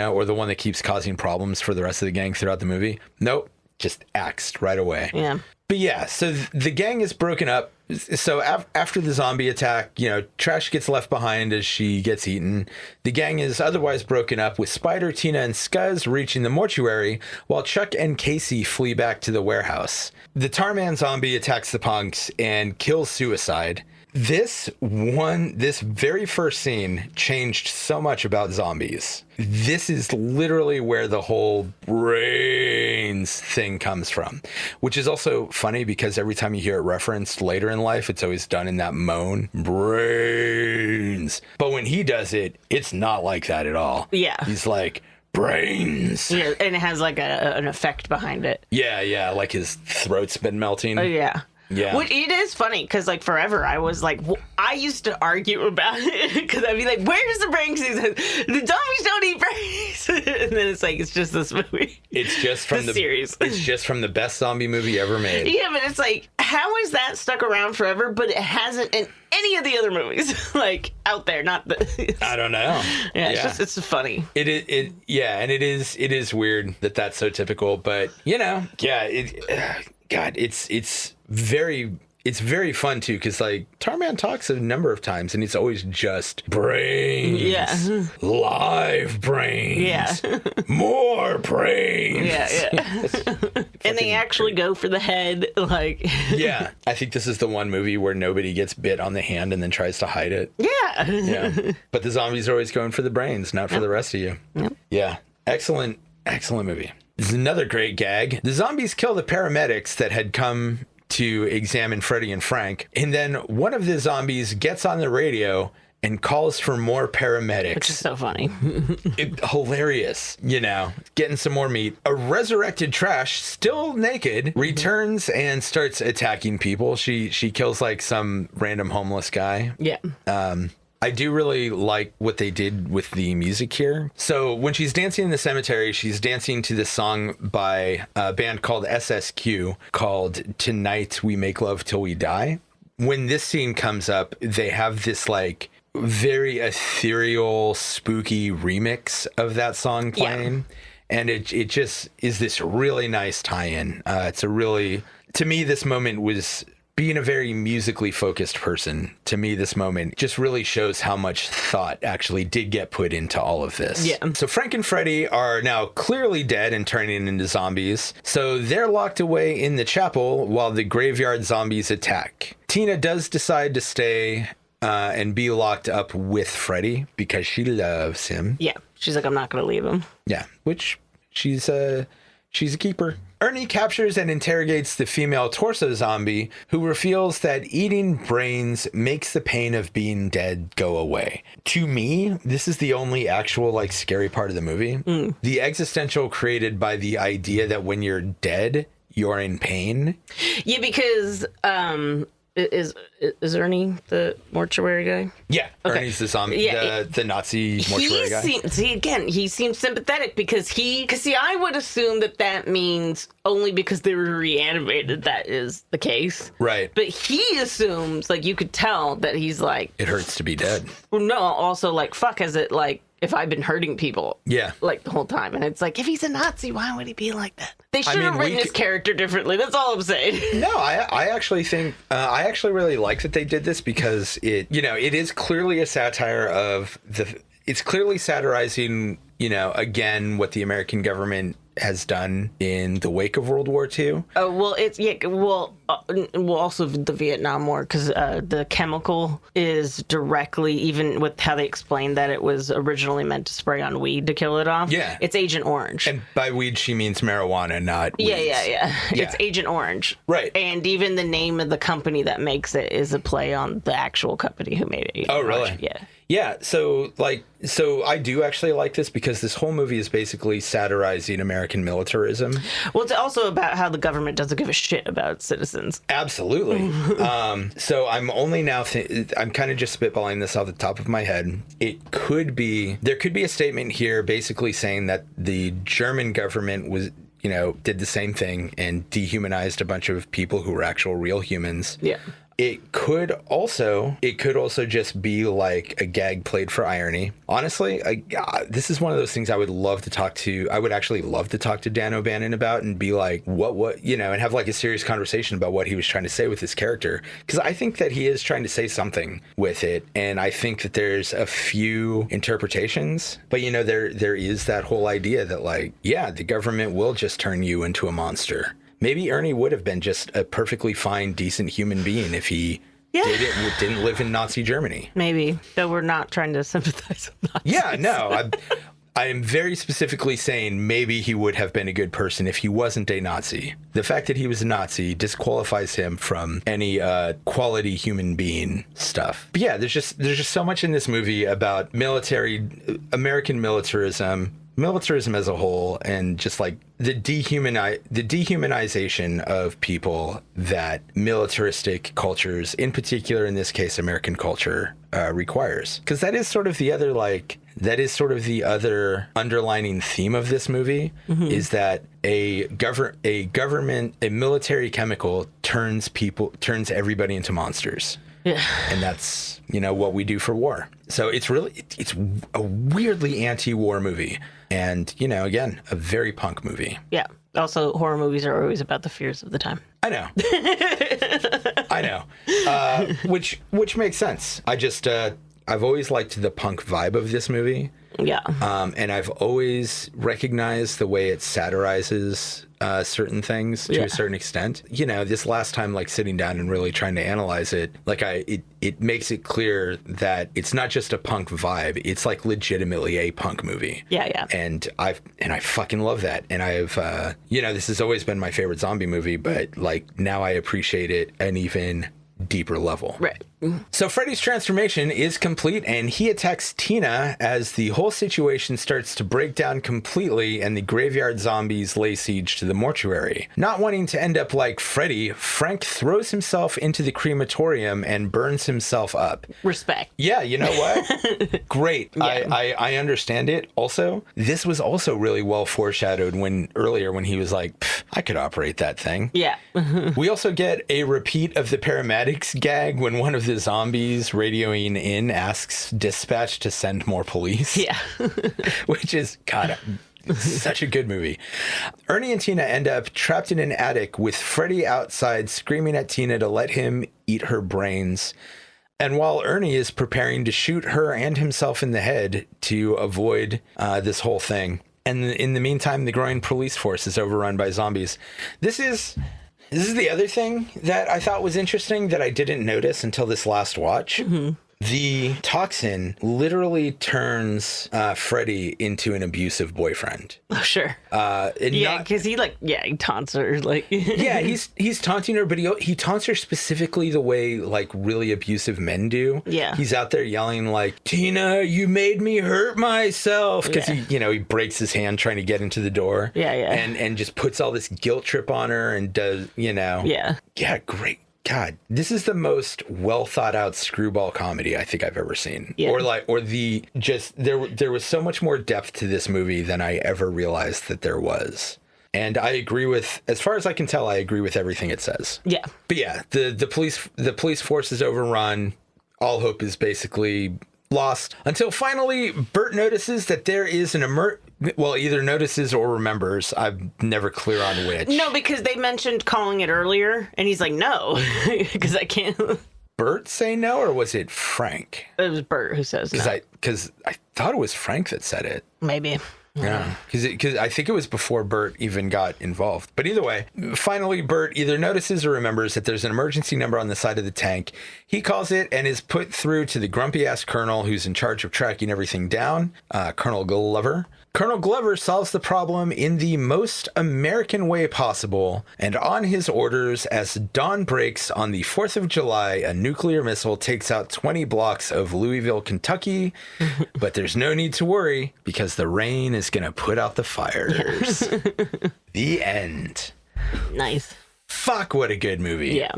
Or the one that keeps causing problems for the rest of the gang throughout the movie. Nope. Just axed right away. Yeah. But yeah, so the gang is broken up. So after the zombie attack, Trash gets left behind as she gets eaten. The gang is otherwise broken up, with Spider, Tina, and Scuzz reaching the mortuary, while Chuck and Casey flee back to the warehouse. The Tarman zombie attacks the punks and kills Suicide. This very first scene changed so much about zombies. This is literally where the whole brains thing comes from, which is also funny because every time you hear it referenced later in life, it's always done in that moan, brains. But when he does it, it's not like that at all. Yeah. He's like, brains. Yeah, and it has like an effect behind it. Yeah, like his throat's been melting. Oh, yeah. Yeah. Which it is funny because like forever I was like, I used to argue about it because I'd be like, where's the brains? The zombies don't eat brains. And then it's like, it's just this movie. It's just from the series. It's just from the best zombie movie ever made. Yeah, but it's like, how is that stuck around forever, but it hasn't in any of the other movies like out there? Not the. I don't know. Yeah, it's funny. And it is weird that that's so typical, but God, it's very fun too, because like Tarman talks a number of times and it's always just brains. Yeah. Live brains. Yeah. More brains. Yeah. And they actually go for the head, like. Yeah. I think this is the one movie where nobody gets bit on the hand and then tries to hide it. Yeah. Yeah. But the zombies are always going for the brains, not for the rest of you. Yep. Yeah. Excellent movie. This is another great gag. The zombies kill the paramedics that had come to examine Freddy and Frank, and then one of the zombies gets on the radio and calls for more paramedics. Which is so funny. Hilarious, getting some more meat. A resurrected Trash, still naked, returns and starts attacking people. She kills like some random homeless guy. Yeah. I do really like what they did with the music here. So when she's dancing in the cemetery, she's dancing to this song by a band called SSQ called Tonight We Make Love Till We Die. When this scene comes up, they have this like very ethereal, spooky remix of that song playing. And it just is this really nice tie-in. To me, this moment was, being a very musically focused person, to me, this moment just really shows how much thought actually did get put into all of this. Yeah. So Frank and Freddy are now clearly dead and turning into zombies. So they're locked away in the chapel while the graveyard zombies attack. Tina does decide to stay and be locked up with Freddy because she loves him. Yeah. She's like, I'm not going to leave him. Yeah. Which she's a keeper. Ernie captures and interrogates the female torso zombie, who reveals that eating brains makes the pain of being dead go away. To me, this is the only actual, like, scary part of the movie. The existential created by the idea that when you're dead, you're in pain. Yeah, because is Ernie the mortuary guy? Yeah, okay. Ernie's the zombie, the Nazi mortuary guy. He seems sympathetic because I would assume that means only because they were reanimated that is the case. Right. But he assumes, like, you could tell that he's like, it hurts to be dead. Well, no, also, like, fuck, has it, like, if I've been hurting people, like, the whole time. And it's like, if he's a Nazi, why would he be like that? They should have written his character differently. That's all I'm saying. No, I actually think, I actually really like that they did this because it is clearly a satire of it's clearly satirizing, again, what the American government has done in the wake of World War II. Oh, well, also the Vietnam War, because the chemical is directly, even with how they explained that it was originally meant to spray on weed to kill it off. Yeah. It's Agent Orange. And by weed, she means marijuana, not weeds. Yeah. It's Agent Orange. Right. And even the name of the company that makes it is a play on the actual company who made it. Oh, really? Orange. Yeah. Yeah, so I do actually like this because this whole movie is basically satirizing American militarism. Well, it's also about how the government doesn't give a shit about citizens. Absolutely. So I'm only now, I'm kind of just spitballing this off the top of my head. There could be a statement here basically saying that the German government was, did the same thing and dehumanized a bunch of people who were actual real humans. Yeah. It could also just be like a gag played for irony. Honestly, this is one of those things I would actually love to talk to Dan O'Bannon about and be like, what, and have like a serious conversation about what he was trying to say with his character. Because I think that he is trying to say something with it. And I think that there's a few interpretations, but there is that whole idea that like, yeah, the government will just turn you into a monster. Maybe Ernie would have been just a perfectly fine, decent human being if he didn't live in Nazi Germany. Maybe, though we're not trying to sympathize with Nazis. Yeah, no, I am very specifically saying maybe he would have been a good person if he wasn't a Nazi. The fact that he was a Nazi disqualifies him from any quality human being stuff. But yeah, there's just so much in this movie about American militarism as a whole, and just like the dehumanization of people that militaristic cultures, in particular in this case American culture, requires. Because that is sort of the other underlining theme of this movie, is that a military chemical turns everybody into monsters. Yeah. And that's, what we do for war. So it's a weirdly anti-war movie. And, again, a very punk movie. Yeah. Also, horror movies are always about the fears of the time. I know. Which makes sense. I've always liked the punk vibe of this movie. Yeah. And I've always recognized the way it satirizes certain things to a certain extent. This last time, like sitting down and really trying to analyze it, like it makes it clear that it's not just a punk vibe. It's like legitimately a punk movie. Yeah. And I fucking love that. And I've, this has always been my favorite zombie movie, but like now I appreciate it an even deeper level. Right. So Freddy's transformation is complete, and he attacks Tina as the whole situation starts to break down completely and the graveyard zombies lay siege to the mortuary. Not wanting to end up like Freddy, Frank throws himself into the crematorium and burns himself up. Respect. Yeah, you know what? Great. Yeah. I understand it. Also, this was also really well foreshadowed earlier when he was like, I could operate that thing. Yeah. We also get a repeat of the paramedics gag when one of the zombies radioing in asks dispatch to send more police. Yeah. Which is, God, Such a good movie. Ernie and Tina end up trapped in an attic with Freddy outside screaming at Tina to let him eat her brains. And while Ernie is preparing to shoot her and himself in the head to avoid this whole thing. And in the meantime, the growing police force is overrun by zombies. This is the other thing that I thought was interesting that I didn't notice until this last watch. Mm-hmm. The toxin literally turns Freddy into an abusive boyfriend. Oh, sure. Because he taunts her. Yeah, he's taunting her, but he taunts her specifically the way like really abusive men do. Yeah. He's out there yelling like, Tina, you made me hurt myself. Because he breaks his hand trying to get into the door. Yeah. And just puts all this guilt trip on her and does, Yeah. Yeah, great. God, this is the most well thought out screwball comedy I think I've ever seen. Yeah. There was so much more depth to this movie than I ever realized that there was. And I agree with, as far as I can tell, I agree with everything it says. Yeah. But yeah, the police force is overrun. All hope is basically lost until finally Bert notices that there is an either notices or remembers. I'm never clear on which. No, because they mentioned calling it earlier, and he's like, no, because I can't. Bert say no, or was it Frank? It was Bert who says no. Because I thought it was Frank that said it. Maybe. Yeah, because I think it was before Bert even got involved. But either way, finally, Bert either notices or remembers that there's an emergency number on the side of the tank. He calls it and is put through to the grumpy-ass colonel who's in charge of tracking everything down, Colonel Glover. Colonel Glover solves the problem in the most American way possible, and on his orders, as dawn breaks on the 4th of July, a nuclear missile takes out 20 blocks of Louisville, Kentucky, but there's no need to worry, because the rain is going to put out the fires. The end. Nice. Fuck, what a good movie. Yeah.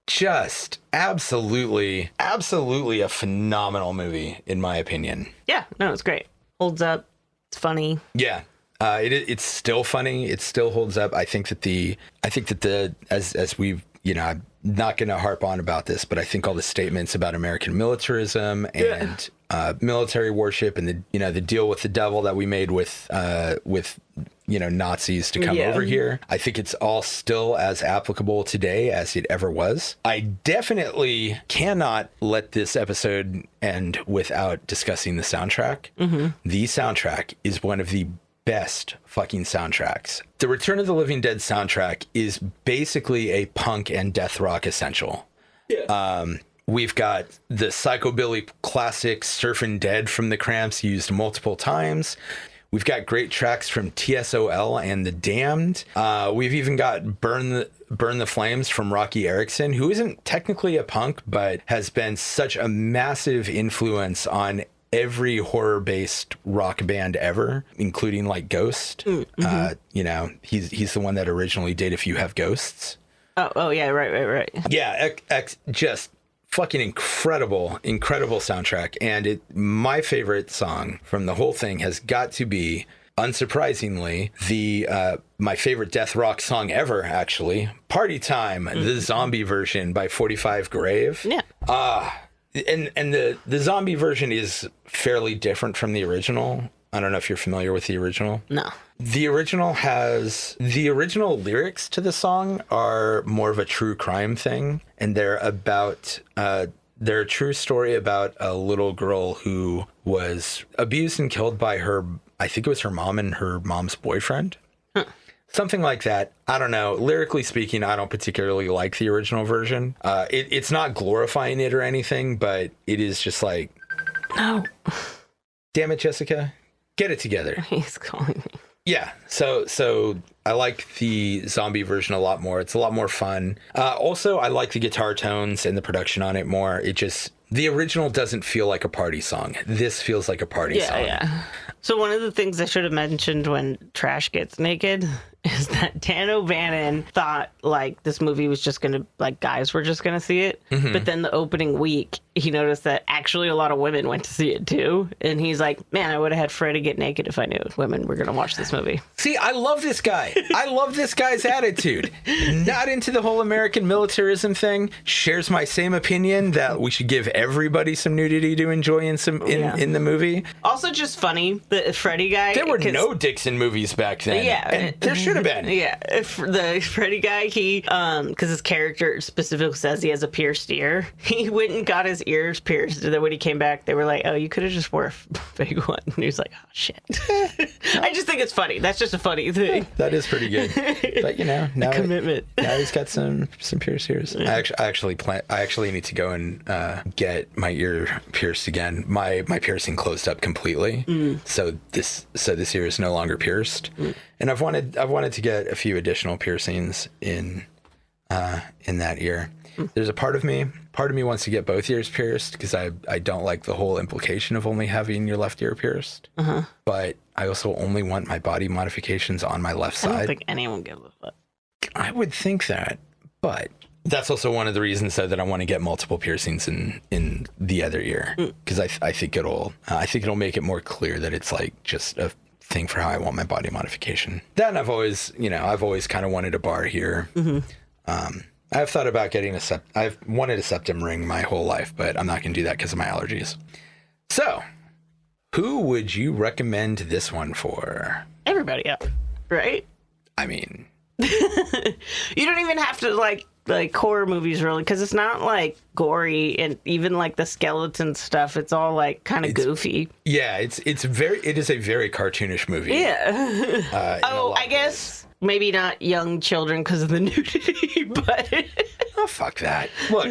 Just absolutely a phenomenal movie, in my opinion. Yeah, no, it's great. Holds up. It's funny. Yeah. It's still funny. It still holds up. I think that as we've, I'm not going to harp on about this, but I think all the statements about American militarism and military worship and the deal with the devil that we made with Nazis to come over here, I think it's all still as applicable today as it ever was. I definitely cannot let this episode end without discussing the soundtrack. Mm-hmm. The soundtrack is one of the best fucking soundtracks. The Return of the Living Dead soundtrack is basically a punk and death rock essential. Yeah. We've got the psychobilly classic Surfin' Dead from the Cramps used multiple times. We've got great tracks from TSOL and The Damned. We've even got Burn the Flames from Rocky Erickson, who isn't technically a punk, but has been such a massive influence on every horror-based rock band ever, including like Ghost. Mm-hmm. He's the one that originally did If You Have Ghosts. Oh yeah, right. Yeah, just fucking incredible soundtrack. And my favorite song from the whole thing has got to be, unsurprisingly, my favorite death rock song ever, actually, Party Time, the zombie version by 45 Grave. Yeah. And the zombie version is fairly different from the original. I don't know if you're familiar with the original. No. The original lyrics to the song are more of a true crime thing, and they're a true story about a little girl who was abused and killed by I think it was her mom and her mom's boyfriend. Huh. Something like that. I don't know. Lyrically speaking, I don't particularly like the original version. It's not glorifying it or anything, but it is just like, no. Damn it, Jessica. Get it together. He's calling me. Yeah. So I like the zombie version a lot more. It's a lot more fun. Also, I like the guitar tones and the production on it more. The original doesn't feel like a party song. This feels like a party song. Yeah. So one of the things I should have mentioned when Trash gets naked is that Dan O'Bannon thought like this movie was just gonna, like, guys were just gonna see it, but then the opening week he noticed that actually a lot of women went to see it too, and he's like, man, I would have had Freddie get naked if I knew women were gonna watch this movie. See, I love this guy. I love this guy's attitude. Not into the whole American militarism thing. Shares my same opinion that we should give everybody some nudity to enjoy in the movie. Also, just funny, the Freddie guy. There were no dicks in movies back then. Yeah, and there should have been. Yeah, the Freddie guy, he because his character specifically says he has a pierced ear. He went and got his ears pierced, and then when he came back, they were like, "Oh, you could have just wore a big one." And he was like, "Oh shit." I just think it's funny. That's just a funny thing. That is pretty good. But now commitment. Now he's got some pierced ears. Yeah. I actually need to go and get my ear pierced again. My piercing closed up completely, so this ear is no longer pierced. And I've wanted to get a few additional piercings in that ear. There's a part of me wants to get both ears pierced because I don't like the whole implication of only having your left ear pierced. But I also only want my body modifications on my left side. I don't think anyone gives a fuck. I would think that, but that's also one of the reasons that I want to get multiple piercings in the other ear, because I think it'll make it more clear that it's like just a thing for how I want my body modification. Then I've always kind of wanted a bar here. I've thought about getting I've wanted a septum ring my whole life, but I'm not going to do that because of my allergies. So, who would you recommend this one for? Everybody else, right? I mean, you don't even have to like horror movies really, because it's not like gory, and even like the skeleton stuff, it's all like kind of goofy. Yeah, it is a very cartoonish movie. Yeah. I guess maybe not young children because of the nudity, but oh, fuck that. Look,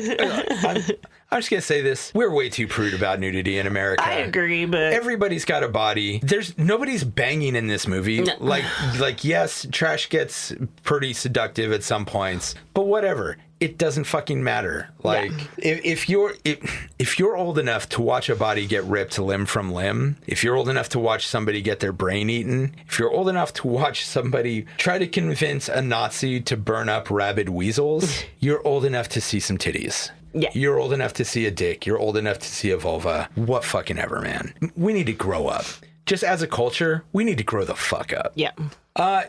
I'm just gonna say this: we're way too prude about nudity in America. I agree, but everybody's got a body. Nobody's banging in this movie. No. Like yes, trash gets pretty seductive at some points, but whatever. It doesn't fucking matter. Like if you're old enough to watch a body get ripped limb from limb, if you're old enough to watch somebody get their brain eaten, if you're old enough to watch somebody try to convince a Nazi to burn up rabid weasels, you're old enough to see some titties. Yeah. You're old enough to see a dick. You're old enough to see a vulva. What fucking ever, man. We need to grow up. Just as a culture, we need to grow the fuck up. Yeah.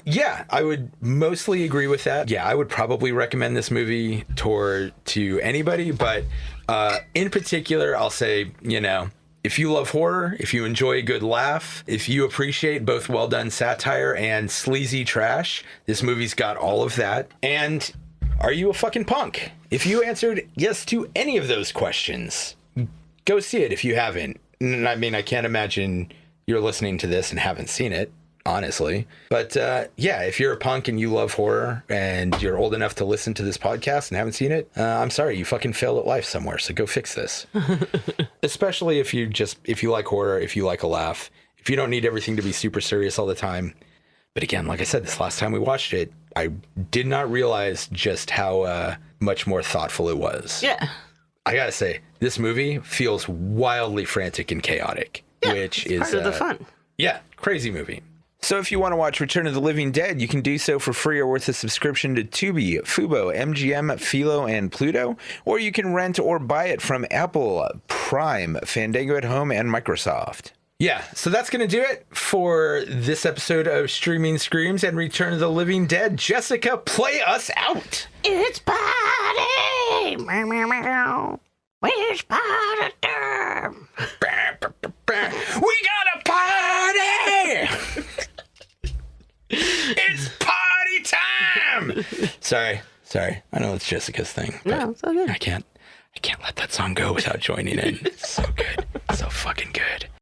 Yeah, I would mostly agree with that. Yeah, I would probably recommend this movie to anybody, but in particular, I'll say, if you love horror, if you enjoy a good laugh, if you appreciate both well-done satire and sleazy trash, this movie's got all of that. And are you a fucking punk? If you answered yes to any of those questions, go see it if you haven't. I mean, I can't imagine you're listening to this and haven't seen it, honestly. But yeah, if you're a punk and you love horror and you're old enough to listen to this podcast and haven't seen it, I'm sorry, you fucking failed at life somewhere, so go fix this. Especially if you like horror, if you like a laugh, if you don't need everything to be super serious all the time. But again, like I said, this last time we watched it, I did not realize just how much more thoughtful it was. Yeah. I gotta say, this movie feels wildly frantic and chaotic. Yeah, which is part of the fun. Yeah, crazy movie. So if you want to watch Return of the Living Dead, you can do so for free or with a subscription to Tubi, Fubo, MGM, Philo, and Pluto, or you can rent or buy it from Apple, Prime, Fandango at Home, and Microsoft. Yeah, so that's going to do it for this episode of Streaming Screams and Return of the Living Dead. Jessica, play us out! It's party! It's party time! We got a party! It's party time! Sorry. I know it's Jessica's thing. No, it's okay. I can't let that song go without joining in. It's so good. So fucking good.